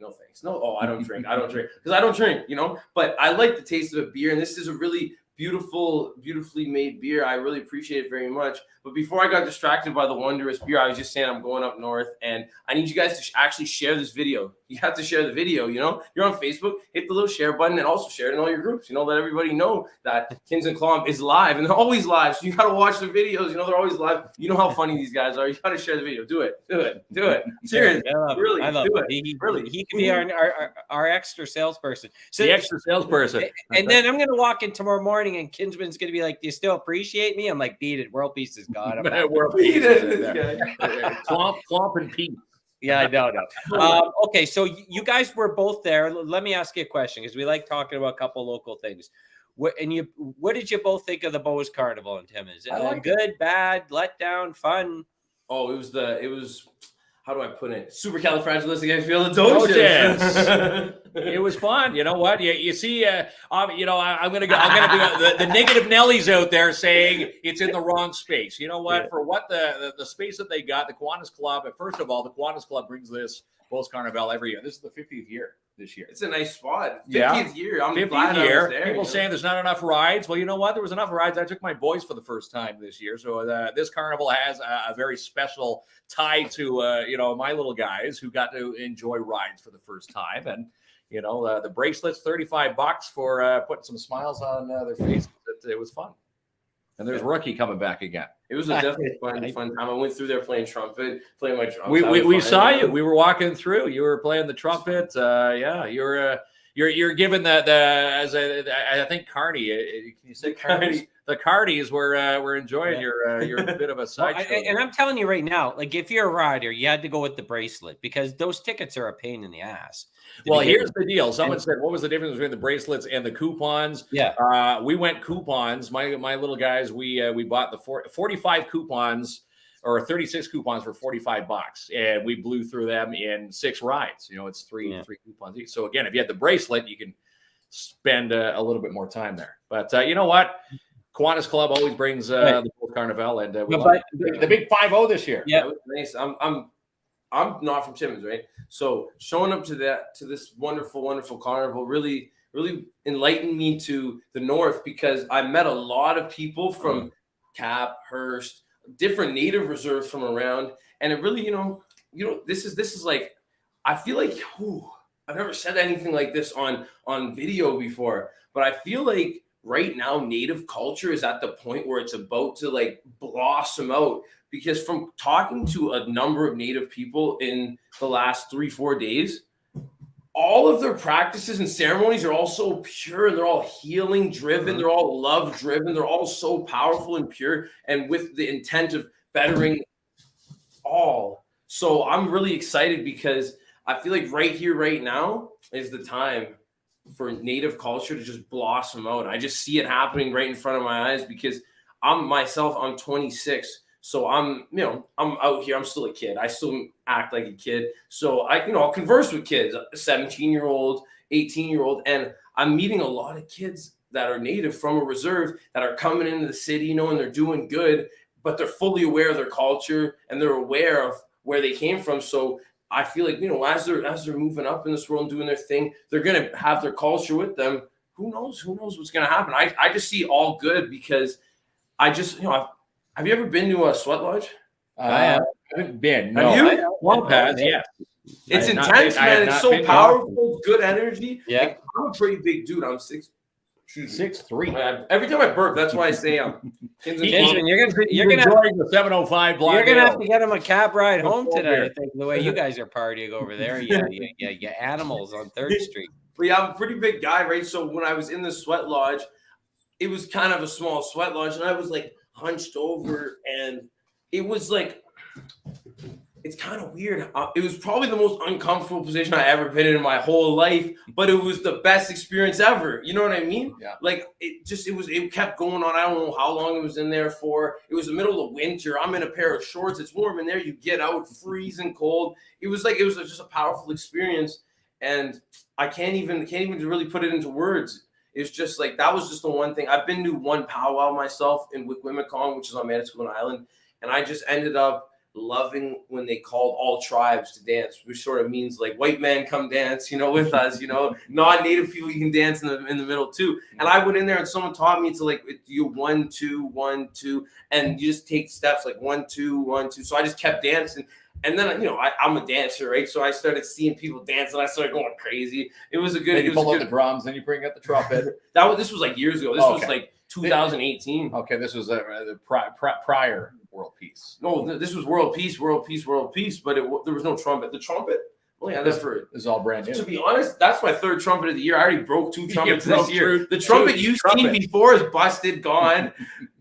No, thanks. No, I don't drink. I don't drink because I don't drink. But I like the taste of a beer, and this is a really beautifully made beer. I really appreciate it very much. But before I got distracted by the wondrous beer, I was just saying I'm going up north, and I need you guys to actually share this video. You have to share the video. You're on Facebook, hit the little share button, and also share it in all your groups. Let everybody know that Kins and Klomp is live, and they're always live. So you got to watch the videos. They're always live. You know how funny these guys are. You got to share the video. Do it. Seriously, I love do it. it. He can be our extra salesperson. So The extra salesperson. And then I'm gonna walk in tomorrow morning, and Kinsman's gonna be like, "Do you still appreciate me?" I'm like, "Beat it. World peace is gone." I'm back. World peace. Klomp and Pete. Yeah, I know. Okay, so you guys were both there. Let me ask you a question because we like talking about a couple local things. What did you both think of the Bose Carnival in Timmins? Good, bad, letdown, fun? Oh, it was. How do I put it? Supercalifragilisticexpialidocious. It was fun. You know what? You see, I'm gonna do the negative Nellies out there saying it's in the wrong space. You know what? Yeah. For what the space that they got, the Kiwanis Club. First of all, the Kiwanis Club brings this Bose Carnival every year. This is the 50th year this year. It's a nice spot. 50th year. I'm 50th glad year. I was there. People saying there's not enough rides. Well, you know what? There was enough rides. I took my boys for the first time this year. So this carnival has a very special tie to my little guys who got to enjoy rides for the first time. And the bracelets, $35 for putting some smiles on their faces. It was fun. And there's Rookie coming back again. It was definitely fun time. I went through there playing trumpet, playing my drums. We saw you. We were walking through. You were playing the trumpet. You're given I think Carney. Can you say Carney? The Cardies were enjoying your bit of a side show. And I'm telling you right now, like if you're a rider, you had to go with the bracelet because those tickets are a pain in the ass. Well, here's the deal. Someone said, what was the difference between the bracelets and the coupons? Yeah. We went coupons. My little guys, we bought the 45 coupons or 36 coupons for $45, and we blew through them in 6 rides. It's three coupons each. So again, if you had the bracelet, you can spend a little bit more time there. But you know what? Kiwanis Club always brings the Bose Carnival, and the big 5-0 this year. Yeah, nice. I'm not from Timmins, right? So showing up to this wonderful carnival really enlightened me to the north because I met a lot of people from Cap, Hearst, different native reserves from around, and it really, this is like, I feel like I've never said anything like this on video before, but I feel like right now native culture is at the point where it's about to like blossom out. Because from talking to a number of native people in the last 3-4 days, all of their practices and ceremonies are all so pure and they're all healing driven. They're all love driven. They're all so powerful and pure and with the intent of bettering all. So I'm really excited because I feel like right here, right now is the time for Native culture to just blossom out. I just see it happening right in front of my eyes because I'm 26. So I'm out here. I'm still a kid. I still act like a kid. So I'll converse with kids, a 17-year-old, 18-year-old, and I'm meeting a lot of kids that are Native from a reserve that are coming into the city, and they're doing good, but they're fully aware of their culture and they're aware of where they came from. So I feel like, as they're moving up in this world and doing their thing, they're going to have their culture with them. Who knows what's going to happen? I just see all good because I just, have you ever been to a sweat lodge? I haven't been. No. Have you? Well, yeah. It's intense, man. It's so powerful, good energy. Yeah. Like, I'm a pretty big dude. I'm 6'3". Every time I burp, that's why I say I'm. Jason, you're gonna enjoying the 705 block. You're gonna have to get him a cab ride home today. I think the way you guys are partying over there, you animals on 3rd Street. But yeah, I'm a pretty big guy, right? So when I was in the sweat lodge, it was kind of a small sweat lodge, and I was like hunched over, and it was like, it's kind of weird. It was probably the most uncomfortable position I ever been in my whole life, but it was the best experience ever. You know what I mean? Yeah. Like it kept going on. I don't know how long it was in there for. It was the middle of winter. I'm in a pair of shorts. It's warm in there. You get out freezing cold. It was just a powerful experience, and I can't even really put it into words. It's just like, that was just the one thing. I've been to one powwow myself in Wikwimikong, which is on Manitoulin Island, and I just ended up loving when they called all tribes to dance, which sort of means like white men come dance, with us, non-native people, you can dance in the middle too. And I went in there and someone taught me to like do 1, 2, 1, 2, and you just take steps like 1, 2, 1, 2. So I just kept dancing. And then, I'm a dancer, right? So I started seeing people dance and I started going crazy. It was a good. Then you pull out the drums, then you bring out the trumpet. This was like years ago. This was like 2018. Okay, this was the prior World Peace. No, this was World Peace, but there was no trumpet. The trumpet, This is all brand new. To be honest, that's my 3rd trumpet of the year. I already broke 2 trumpets this year. The trumpet trumpet you've seen before is busted, gone.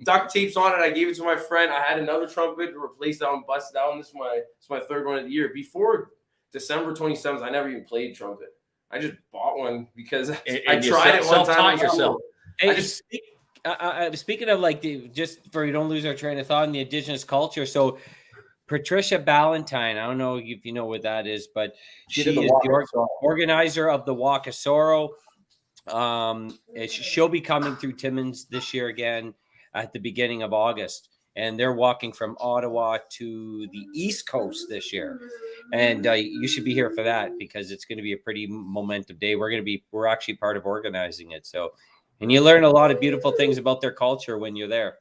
Duct tape's on it. I gave it to my friend. I had another trumpet to replace that one, busted out. This is my 3rd one of the year. Before December 27th, I never even played trumpet. I just bought one because I tried it one time. Yourself. Speaking of like just for you don't lose our train of thought in the Indigenous culture. So Patricia Ballantyne, I don't know if you know what that is, but she is the organizer of the Wakasoro. She'll be coming through Timmins this year again at the beginning of August, and they're walking from Ottawa to the East Coast this year. And you should be here for that because it's going to be a pretty momentum day. We're actually part of organizing it. So. And you learn a lot of beautiful things about their culture when you're there.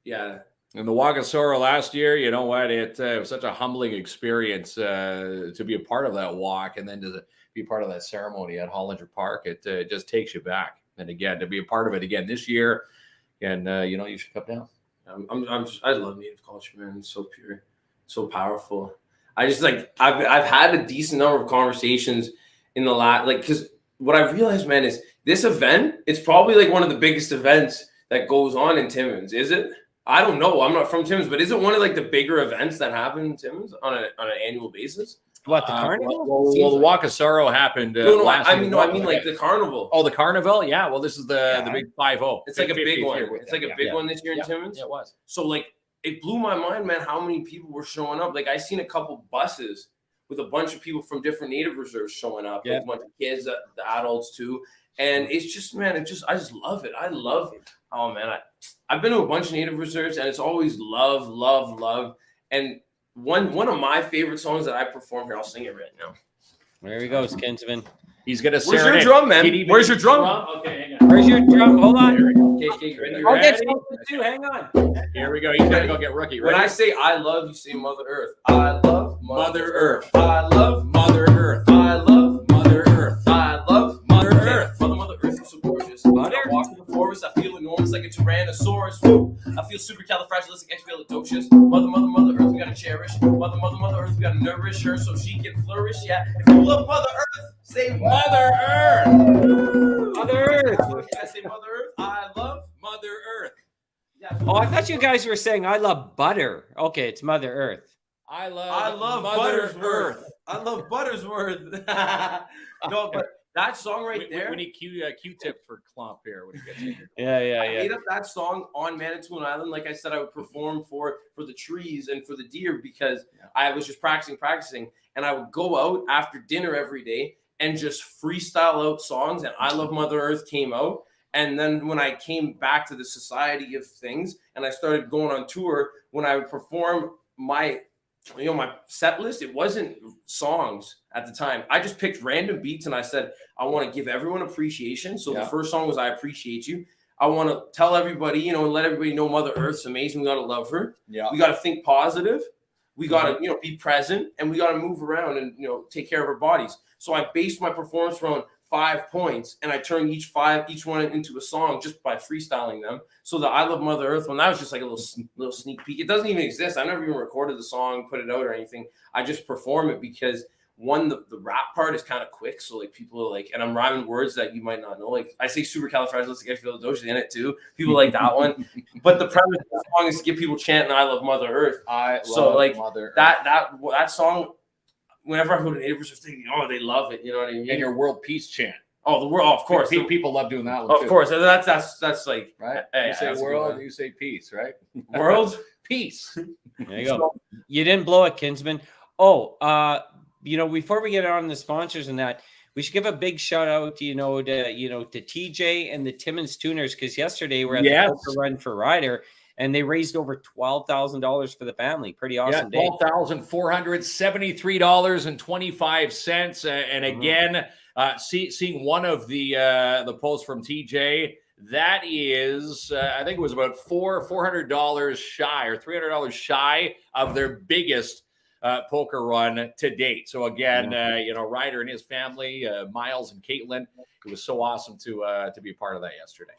Yeah. And the Wakasoro last year, you know what? It was such a humbling experience to be a part of that walk and then to be part of that ceremony at Hollinger Park. It just takes you back. And again, to be a part of it again this year, and you should come down. I love Native culture, man. It's so pure, so powerful. I just I've had a decent number of conversations in the last, because what I've realized, man, is this event, it's probably like one of the biggest events that goes on in Timmins. Is it? I don't know. I'm not from Timmins, but is it one of like the bigger events that happen in Timmins on an annual basis? What, the carnival? Well, the Wakasoro happened. I mean like the carnival. Oh, the carnival? Yeah. Well, this is the big 5-0. It's like a big one. It's like a big one this year in Timmins. Yeah, it was. So it blew my mind, man, how many people were showing up. Like I seen a couple buses with a bunch of people from different Native reserves showing up, like a bunch of kids, the adults too. And it's just, man, I just love it. I love it. Oh man, I've been to a bunch of Native reserves and it's always love, love, love. And one of my favorite songs that I perform here, I'll sing it right now. There he goes, Kinsman. He's gonna. Where's your drum, man? Where's your drum? Okay, hang on. Where's your drum? Hold on. Okay, I'll get something too. Hang on. Here we go. He's gonna go get Rookie. When I say I love, you say Mother Earth. I love Mother Earth. I love Mother Earth. I love Mother Earth. I love Mother Earth. Mother Earth is so gorgeous. When I walk in the forest, I feel enormous like a Tyrannosaurus. Woo! I feel supercalifragilisticexpialidocious. Mother Earth, we gotta cherish. Mother Earth, we gotta nourish her so she can flourish. Yeah. If you love Mother Earth, say Mother Earth. Mother Earth. I say Mother Earth. I love Mother Earth. Yeah. Oh, I thought you guys were saying I love butter. Okay, it's Mother Earth. I love Mother Earth. I love Buttersworth. No, but that song right there. We need Q-tip for Klump here when he gets here. I made up that song on Manitoulin Island. Like I said, I would perform for the trees and for the deer because I was just practicing. And I would go out after dinner every day and just freestyle out songs. And I Love Mother Earth came out. And then when I came back to the Society of Things and I started going on tour, when I would perform my set list, it wasn't songs at the time. I just picked random beats and I said, I want to give everyone appreciation. So the first song was I Appreciate You. I want to tell everybody, and let everybody know Mother Earth's amazing. We got to love her. Yeah. We got to think positive. We got to, be present, and we got to move around and, take care of our bodies. So I based my performance around 5 points, and I turned each one into a song just by freestyling them. So the I Love Mother Earth one, that was just like a little sneak peek. It doesn't even exist. I never even recorded the song, put it out or anything. I just perform it because the rap part is kind of quick. So like people are like, and I'm rhyming words that you might not know. Like I say supercalifragilisticexpialidocious in it too. People like that one. But the premise of the song is to get people chanting I love Mother Earth. Mother Earth. That song, whenever I go to neighbors are thinking, they love it. You know what I mean? And your world peace chant. Oh, the world, of course. People love doing that one. Of course. And that's like right. You say world, you say peace, right? World peace. There you go. You didn't blow it, Kinsman. Oh, before we get on the sponsors and that, we should give a big shout out to TJ and the Timmins Tuners, because yesterday we're at the poker run for Ryder. And they raised over $12,000 for the family. Pretty awesome day. $12,473.25. And again, seeing one of the posts from TJ, that is, I think it was about $400 shy or $300 shy of their biggest poker run to date. So again, Ryder and his family, Miles and Caitlin, it was so awesome to be a part of that yesterday.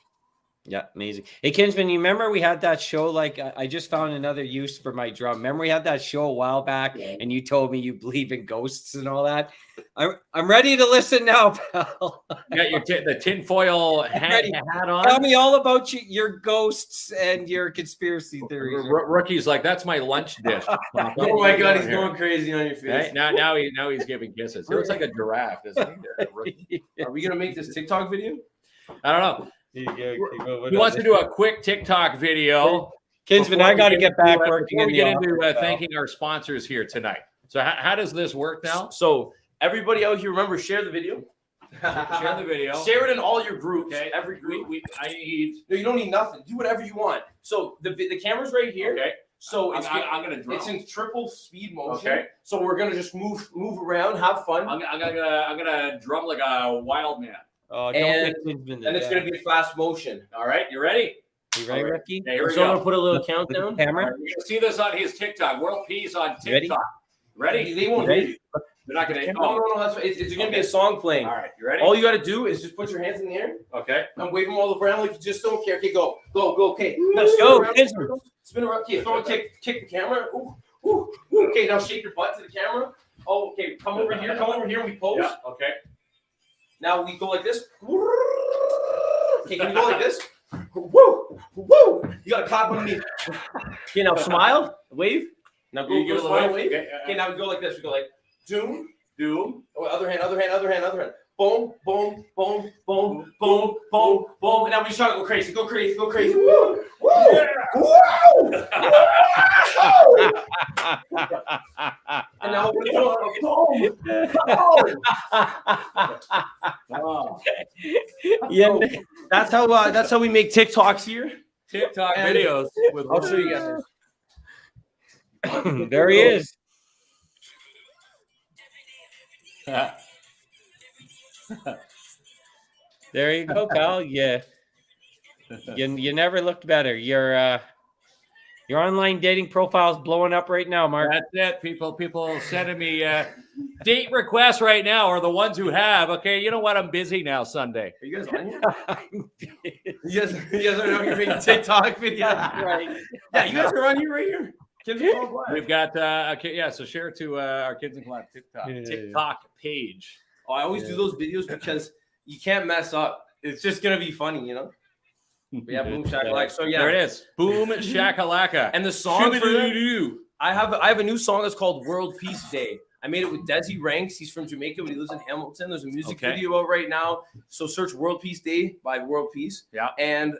Yeah, amazing. Hey, Kinsman, you remember we had that show? Like, I just found another use for my drum. Remember we had that show a while back, and you told me you believe in ghosts and all that. I'm ready to listen now, pal. You got the tinfoil hat on. Tell me all about your ghosts and your conspiracy theories. Rookie's like, that's my lunch dish. Oh my God, he's going crazy on your face. Right? Now he's giving kisses. He looks like a giraffe, doesn't he? Are we gonna make this TikTok video? I don't know. He wants to do a quick TikTok video. Kinsman, I got to get back working. Before we get into thanking our sponsors here tonight. So how does this work now? So everybody out here, remember, share the video. Share the video. Share it in all your groups. Okay. Every group. I need. No, you don't need nothing. Do whatever you want. So the camera's right here. Okay. So I'm gonna draw. It's in triple speed motion. Okay. So we're gonna just move around, have fun. I'm gonna drum like a wild man. Oh, and it's going to be fast motion. All right, you ready? You ready, Ricky? Okay, here we go. I'm going go. to put a little countdown. Camera. Right, you can see this on his TikTok. World Peace on TikTok. Ready? They won't hear you. They're not going to. No. That's it's going to be a song playing. All right, you ready? All you got to do is just put your hands in the air. Okay. And wave them all around like you just don't care. Okay, go. Okay. Now spin around. Okay, throw a kick the camera. Ooh. Okay, now shake your butt to the camera. Oh, okay. Come over here. We pose. Yeah. Okay. Now we go like this. Okay, can you go like this? Woo! You got to clap on me. Okay, now smile, wave. Now go smile, wave. Okay, now we go like this. We go like doom. Oh, other hand. Boom. And now we just try to go crazy. Woo! And now we're going Yeah, that's how we make TikToks here. TikTok videos. I'll show you guys. There he is. There you go, pal. Yeah. You never looked better. Your online dating profile is blowing up right now, Mark. That's it. People sending me date requests right now, or the ones who have. Okay, you know what? I'm busy now. Sunday. Are you guys on here? you guys are on here making TikTok videos, right? Yeah, you guys are on here right here. Kids and Club Live. We've got so share it to our Kids and Club TikTok page. Oh, I always do those videos because you can't mess up. It's just gonna be funny, you know. But yeah, boom shakalaka. So yeah, there it is. Boom shakalaka. And the song for that, I have a new song that's called World Peace Day. I made it with Desi Ranks. He's from Jamaica, but he lives in Hamilton. There's a music video out right now. So search World Peace Day by World Peace. Yeah. And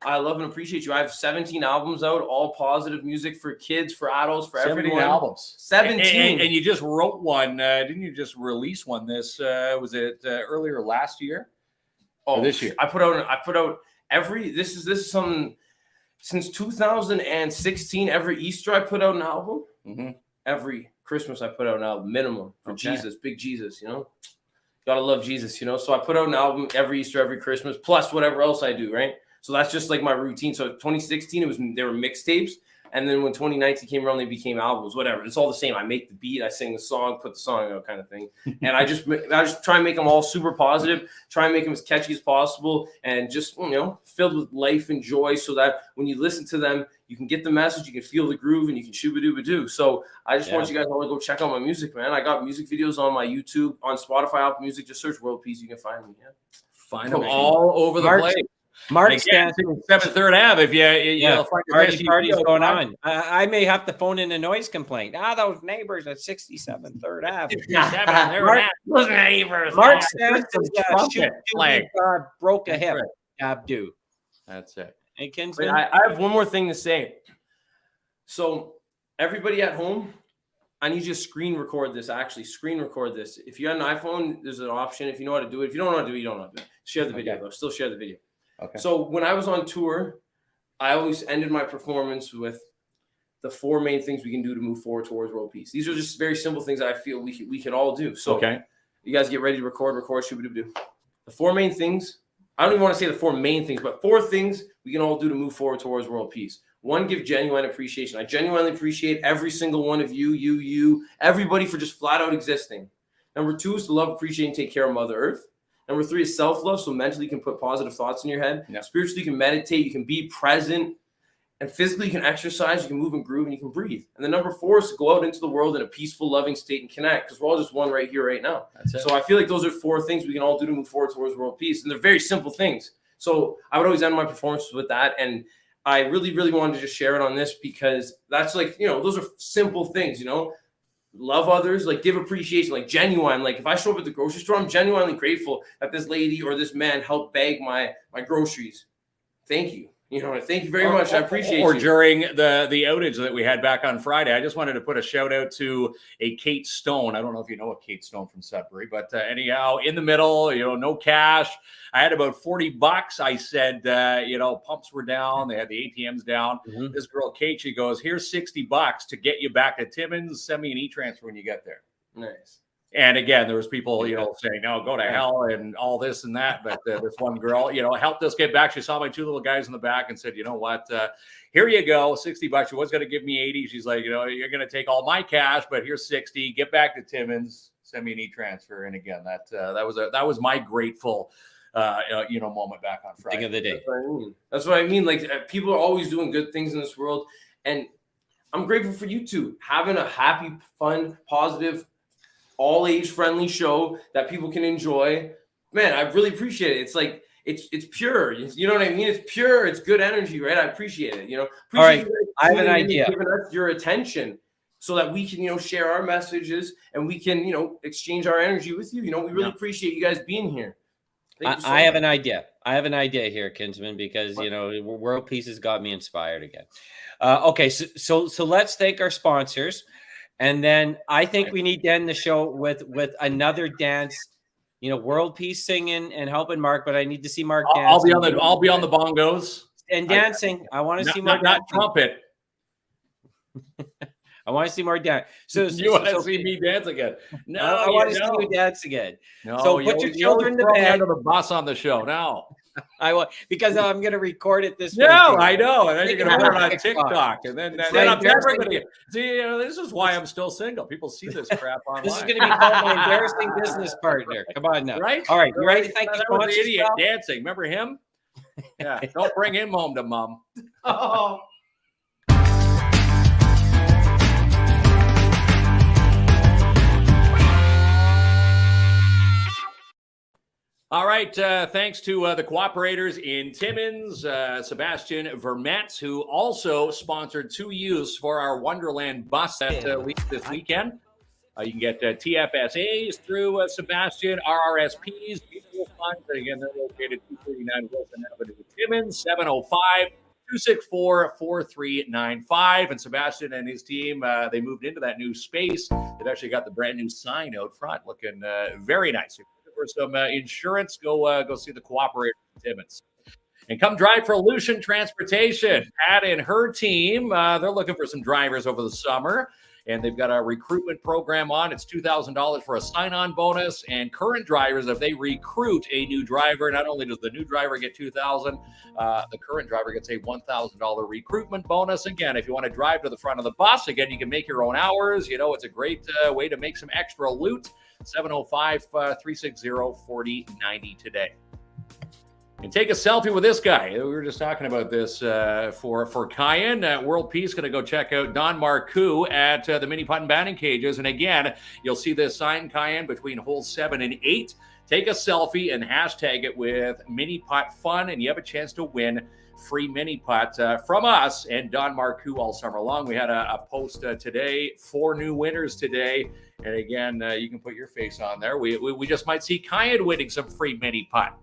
I love and appreciate you. I have 17 albums out, all positive music for kids, for adults, for 17 everyone. albums. 17. And you just wrote one. Didn't you just release one was it earlier last year? Or this year? I put out this is something since 2016. Every Easter I put out an album. Mm-hmm. Every Christmas I put out an album minimum for Jesus, big Jesus, gotta love Jesus, so I put out an album every Easter, every Christmas, plus whatever else I do, right? So that's just like my routine. So 2016 they were mixtapes, and then when 2019 came around, they became albums, whatever. It's all the same. I make the beat, I sing the song, put the song out, kind of thing. And I just try and make them all super positive, try and make them as catchy as possible, and just filled with life and joy, so that when you listen to them, you can get the message, you can feel the groove, and you can shoo-ba-doo-ba-doo. So I just want you guys all to go check out my music, man. I got music videos on my YouTube, on Spotify, Apple Music. Just search World Peace. You can find me. Yeah. Find them all over the place. Mark's dancing 7th, 3rd Ave. If you'll find party's going on. I may have to phone in a noise complaint. Those neighbors at 67th, 3rd Ave. Those neighbors. Mark's dancing broke a hip. Abdo. That's it. Hey, Kinsman. I have one more thing to say. So everybody at home, I need you to screen record this. Actually, screen record this. If you have an iPhone, there's an option. If you know how to do it. If you don't know how to do it, you don't know how to do it. Share the video, though. Still share the video. Okay. So when I was on tour, I always ended my performance with the 4 main things we can do to move forward towards world peace. These are just very simple things that I feel we can all do. So you guys get ready to record, shoo-ba-doo-ba-doo. The 4 main things, I don't even want to say the 4 main things, but 4 things we can all do to move forward towards world peace. 1, give genuine appreciation. I genuinely appreciate every single one of you, everybody for just flat out existing. Number 2 is to love, appreciate, and take care of Mother Earth. Number 3 is self-love. So mentally you can put positive thoughts in your head. Yeah. Spiritually you can meditate, you can be present, and physically you can exercise, you can move and groove, and you can breathe. And then number 4 is to go out into the world in a peaceful, loving state and connect, because we're all just one right here, right now. That's it. So I feel like those are 4 things we can all do to move forward towards world peace. And they're very simple things. So I would always end my performances with that. And I really, really wanted to just share it on this, because that's like, those are simple things, love others, like give appreciation, like genuine. Like if I show up at the grocery store, I'm genuinely grateful that this lady or this man helped bag my groceries. Thank you. Thank you very much. I appreciate you. Or you. During the outage that we had back on Friday, I just wanted to put a shout out to a Kate Stone. I don't know if you know a Kate Stone from Sudbury, but anyhow, in the middle, no cash. I had about $40. I said, pumps were down. They had the ATMs down. Mm-hmm. This girl, Kate, she goes, here's $60 to get you back to Timmins. Send me an e-transfer when you get there. Nice. And again, there was people, saying, no, go to hell and all this and that. But this one girl, helped us get back. She saw my 2 little guys in the back and said, you know what, here you go, $60. She was going to give me 80. She's like, you're going to take all my cash, but here's 60. Get back to Timmins. Send me an e-transfer. And again, that was my grateful, moment back on Friday. Thing of the day. That's what I mean. Like people are always doing good things in this world. And I'm grateful for you two having a happy, fun, positive, all age friendly show that people can enjoy. Man, I really appreciate it. It's like it's pure. You know what I mean? It's pure. It's good energy, right? I appreciate it. All right, I have an idea. Giving us your attention so that we can share our messages and we can exchange our energy with you. We really appreciate you guys being here. I have an idea. I have an idea here, Kinsman, because world peace has got me inspired again. Okay, so let's thank our sponsors. And then I think we need to end the show with another dance, world peace singing and helping Mark. But I need to see Mark dancing. I'll be on the bongos and dancing. I want to see more. Not trumpet. I want to see more dance. So you want to see me dance again? No, I want to see you dance again. No, so put your children to bed. Under the bus on the show now. I will, because I'm going to record it this week. No, I know. And then you're going to put it on TikTok. And then I'm never going to see, this is why I'm still single. People see this crap online. This is going to be called my embarrassing business partner. Come on now. Right? All right. You ready to thank the sponsors? The idiot dancing. Remember him? Yeah. Don't bring him home to mom. Oh. All right. Thanks to the cooperators in Timmins, Sebastian Vermetz, who also sponsored 2 youths for our Wonderland bus that leaves this weekend. You can get TFSAs through Sebastian, RRSPs, mutual funds. And again, they're located 239 Wilson Avenue, Timmins, 705-264-4395. And Sebastian and his team, they moved into that new space. They've actually got the brand new sign out front, looking very nice. If you're looking for some insurance, go see the Cooperator in Timmins. And come drive for Lucian Transportation. Pat and her team, they're looking for some drivers over the summer. And they've got a recruitment program on. It's $2,000 for a sign-on bonus. And current drivers, if they recruit a new driver, not only does the new driver get $2,000, the current driver gets a $1,000 recruitment bonus. Again, if you want to drive to the front of the bus, again, you can make your own hours. You know, it's a great way to make some extra loot. 705-360-4090 today. And take a selfie with this guy. We were just talking about this for Cayenne. World Peace going to go check out Don Marcoux at the mini putt and batting cages. And again, you'll see this sign, Cayenne, between holes 7 and 8. Take a selfie and hashtag it with mini putt fun, and you have a chance to win free mini putt from us and Don Marcoux all summer long. We had a post today, 4 new winners today. And again, you can put your face on there. We just might see Cayenne winning some free mini putt.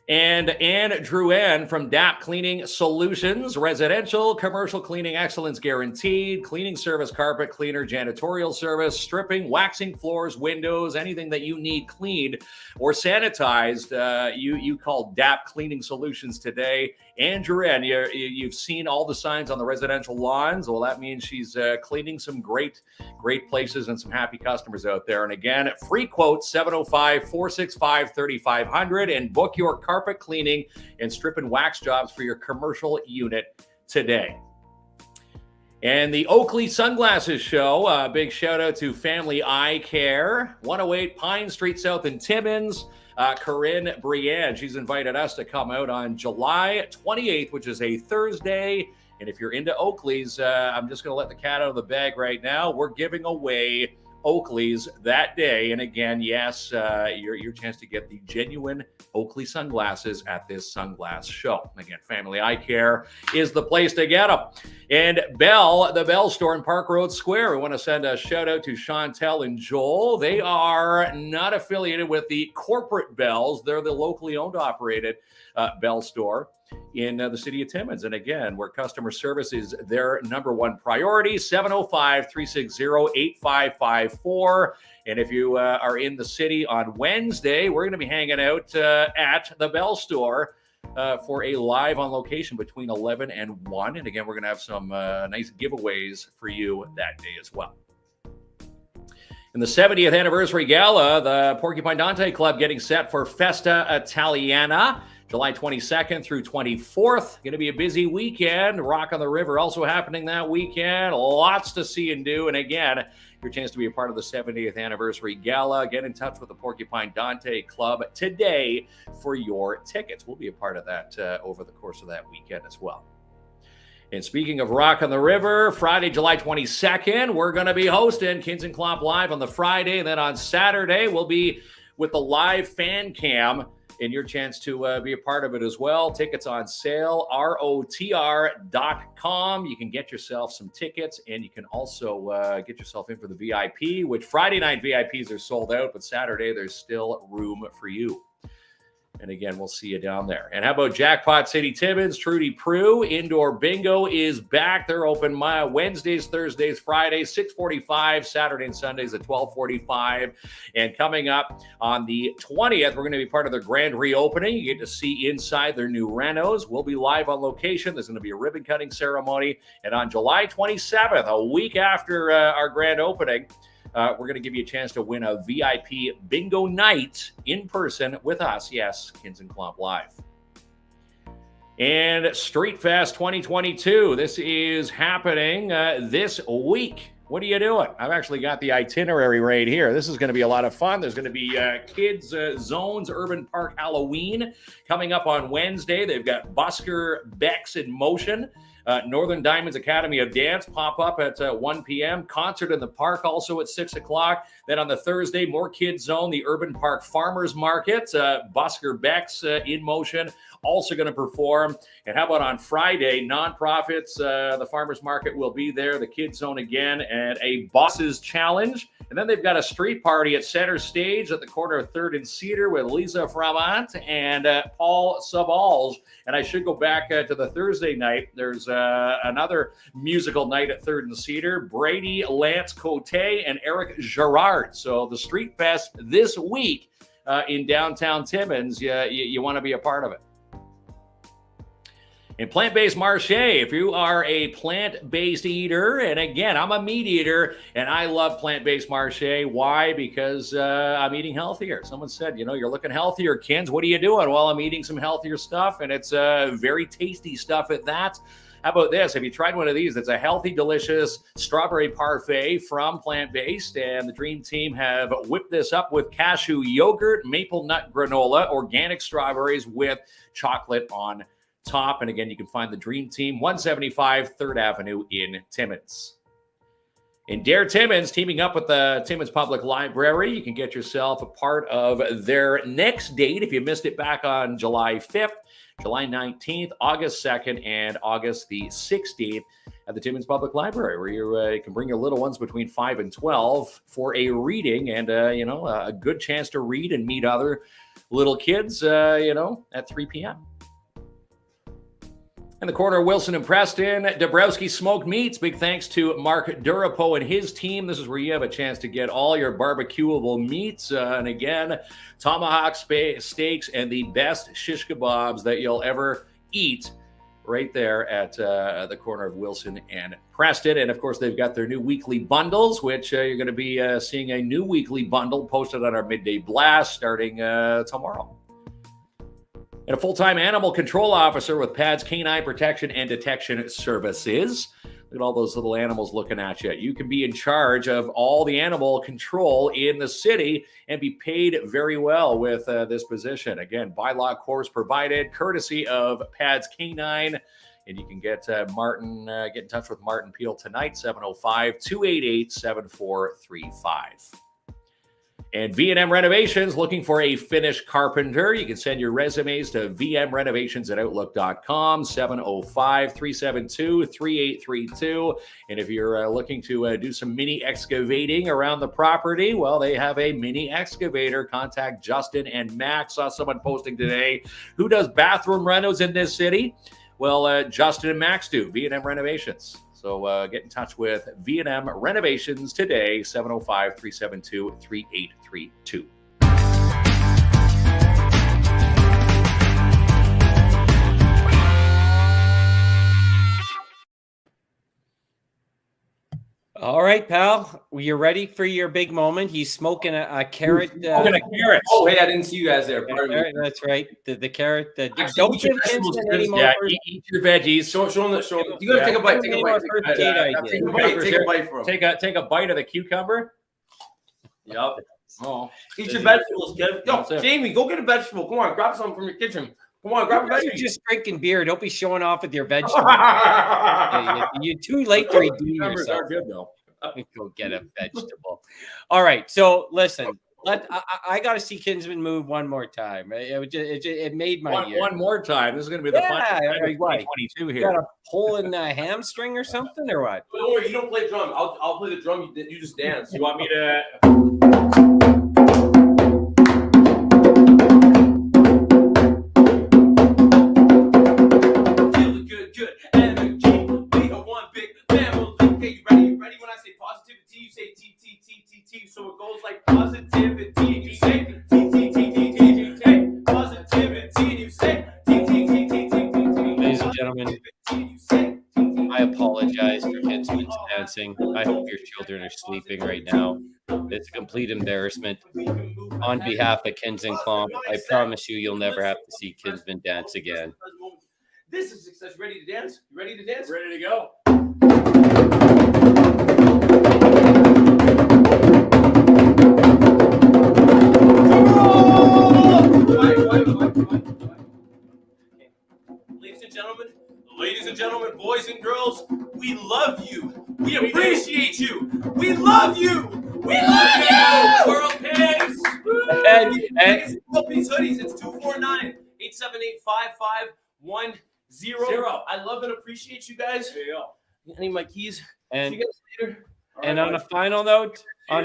And Anne Drouin from DAP Cleaning Solutions, residential, commercial cleaning excellence guaranteed, cleaning service, carpet cleaner, janitorial service, stripping, waxing floors, windows, anything that you need cleaned or sanitized, you call DAP Cleaning Solutions today. Anne Drouin, you've seen all the signs on the residential lawns. Well, that means she's cleaning some great places and some happy customers out there. And again, free quote, 705-465-3500, and book your carpet cleaning and strip and wax jobs for your commercial unit today. And the Oakley Sunglasses Show, a big shout out to Family Eye Care, 108 Pine Street South in Timmins. Corinne Brienne, she's invited us to come out on July 28th, which is a Thursday. And if you're into Oakley's, I'm just going to let the cat out of the bag right now. We're giving away Oakley's that day. And again, yes, your chance to get the genuine Oakley sunglasses at this sunglass show. Again, Family Eye Care is the place to get them. And Bell, the Bell store in Park Road Square. We want to send a shout out to Chantel and Joel. They are not affiliated with the corporate Bells. They're the locally owned, operated Bell store in the city of Timmins. And again, where customer service is their number one priority, 705-360-8554. And if you are in the city on Wednesday, we're going to be hanging out at the Bell store for a live on location between 11 and 1. And again, we're going to have some nice giveaways for you that day as well. In the 70th anniversary gala, the Porcupine Dante Club getting set for Festa Italiana, July 22nd through 24th. Going to be a busy weekend. Rock on the River also happening that weekend. Lots to see and do. And again, your chance to be a part of the 70th anniversary gala. Get in touch with the Porcupine Dante Club today for your tickets. We'll be a part of that over the course of that weekend as well. And speaking of Rock on the River, Friday, July 22nd, we're going to be hosting Kins and Klomp Live on the Friday. And then on Saturday, we'll be with the live fan cam, and your chance to be a part of it as well. Tickets on sale, rotr.com. You can get yourself some tickets, and you can also get yourself in for the VIP, which Friday night VIPs are sold out, but Saturday there's still room for you. And again, we'll see you down there. And how about Jackpot City Timmins? Trudy Prue Indoor Bingo is back. They're open Wednesdays, Thursdays, Fridays, 6:45, Saturday and Sundays at 12:45. And coming up on the 20th, we're going to be part of their grand reopening. You get to see inside their new renos. We'll be live on location. There's going to be a ribbon cutting ceremony. And on July 27th, a week after our grand opening, we're going to give you a chance to win a VIP bingo night in person with us. Yes, Kins and Klomp Live. And Street Fest 2022. This is happening this week. What are you doing? I've actually got the itinerary right here. This is going to be a lot of fun. There's going to be Kids Zones Urban Park Halloween coming up on Wednesday. They've got Busker Becks in Motion. Northern Diamonds Academy of Dance pop up at 1 p.m. Concert in the park also at 6 o'clock. Then on the Thursday, more Kids Zone, the Urban Park Farmers Market. Busker Beck's in motion, also going to perform. And how about on Friday, nonprofits, the Farmers Market will be there, the Kids Zone again, and a Bosses Challenge. And then they've got a street party at Center Stage at the corner of 3rd and Cedar with Lisa Framant and Paul Sabals. And I should go back to the Thursday night. There's another musical night at 3rd and Cedar. Brady, Lance Cote, and Eric Gerard. So the Street Fest this week in downtown Timmins, you want to be a part of it. In plant-based marché, if you are a plant-based eater, and again, I'm a meat eater, and I love plant-based marché. Why? Because I'm eating healthier. Someone said, you're looking healthier, Kins. What are you doing? Well, I'm eating some healthier stuff, and it's very tasty stuff at that. How about this? Have you tried one of these? It's a healthy, delicious strawberry parfait from Plant-Based, and the Dream Team have whipped this up with cashew yogurt, maple nut granola, organic strawberries with chocolate on top. And again, you can find the Dream Team, 175 3rd Avenue in Timmins. In Dare Timmins, teaming up with the Timmins Public Library, you can get yourself a part of their next date if you missed it back on July 5th, July 19th, August 2nd, and August the 16th at the Timmins Public Library, where you can bring your little ones between 5 and 12 for a reading and, a good chance to read and meet other little kids, at 3 p.m. In the corner of Wilson and Preston, Dabrowski Smoked Meats. Big thanks to Mark Durapo and his team. This is where you have a chance to get all your barbecuable meats. And again, tomahawk steaks and the best shish kebabs that you'll ever eat right there at the corner of Wilson and Preston. And of course, they've got their new weekly bundles, which you're going to be seeing a new weekly bundle posted on our Midday Blast starting tomorrow. And a full-time animal control officer with PADS Canine Protection and Detection Services. Look at all those little animals looking at you. You can be in charge of all the animal control in the city and be paid very well with this position. Again, bylaw course provided, courtesy of PADS Canine. And you can get get in touch with Martin Peel tonight, 705-288-7435. And V&M Renovations, looking for a finished carpenter. You can send your resumes to vmrenovations@outlook.com, 705-372-3832. And if you're looking to do some mini excavating around the property, well, they have a mini excavator. Contact Justin and Max. Saw someone posting today, who does bathroom renos in this city? Well, Justin and Max do, V&M Renovations. So get in touch with V&M Renovations today, 705-372-3832. All right, pal. Well, you're ready for your big moment. He's smoking a carrot. Smoking a carrot. Oh, hey, I didn't see you guys there. Carrot, that's right. The carrot. Actually, Don't give Kinston any more. Yeah, eat your veggies. Show them the. You gotta take a bite. Take a bite. Take a bite for him. Take a bite of the cucumber. Yep. Oh, Eat your vegetables, kid. Yo, Jamie, go get a vegetable. Come on, grab some from your kitchen. Come on, grab a vegetable. You're just drinking beer. Don't be showing off with your vegetables. You're too late to redeem yourself. Are good though. Go get a vegetable. All right. So listen, I got to see Kinsman move one more time. It made my year. One more time. This is going to be the final time of 2022 here. You got a hole in the hamstring or something, or what? Don't worry, you don't play drum. I'll play the drum. You just dance. You want me to? Good energy. We are one big family. Okay, you ready? You ready when I say positivity? You say T. So it goes like positivity. You say T. Hey, positivity. You say T. Ladies and gentlemen, I apologize for Kinsman's dancing. I hope your children are sleeping right now. It's a complete embarrassment. On behalf of Kins and Klomp, I promise you'll never have to see Kinsman dance again. This is success. Ready to dance? You ready to dance? Ready to go. Ladies and gentlemen, boys and We love you. We love you. World Pigs. And World Peace hoodies. It's 249-878-5510. I love and appreciate you guys. There you go. I need my keys. and See you guys later. and on a final note, Mark,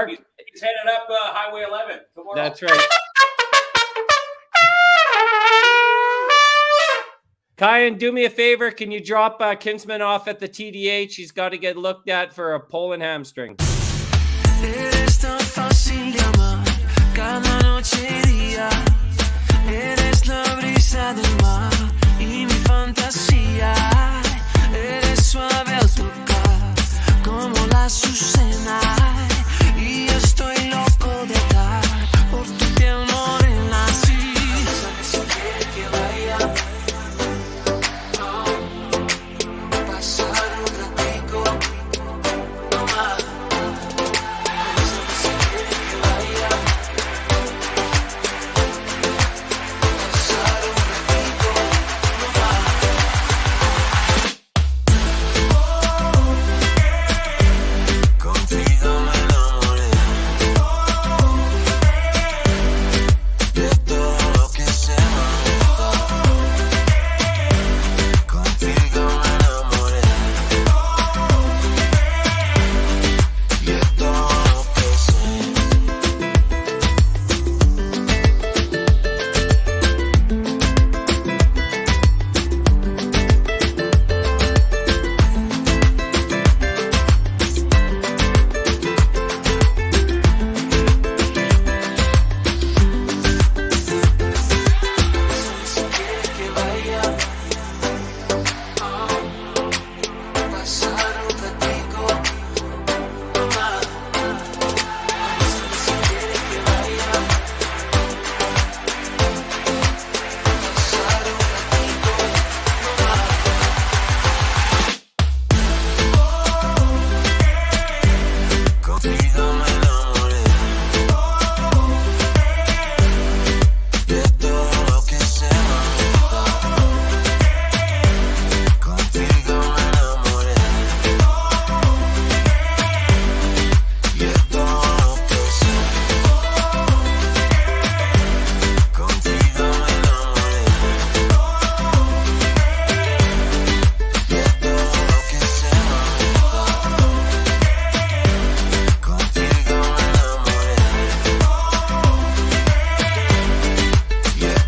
He's headed up Highway 11 tomorrow. that's right. Kyan, do me a favor. Can you drop Kinsman off at the TDH? He's got to get looked at for a pull and hamstring. It is time.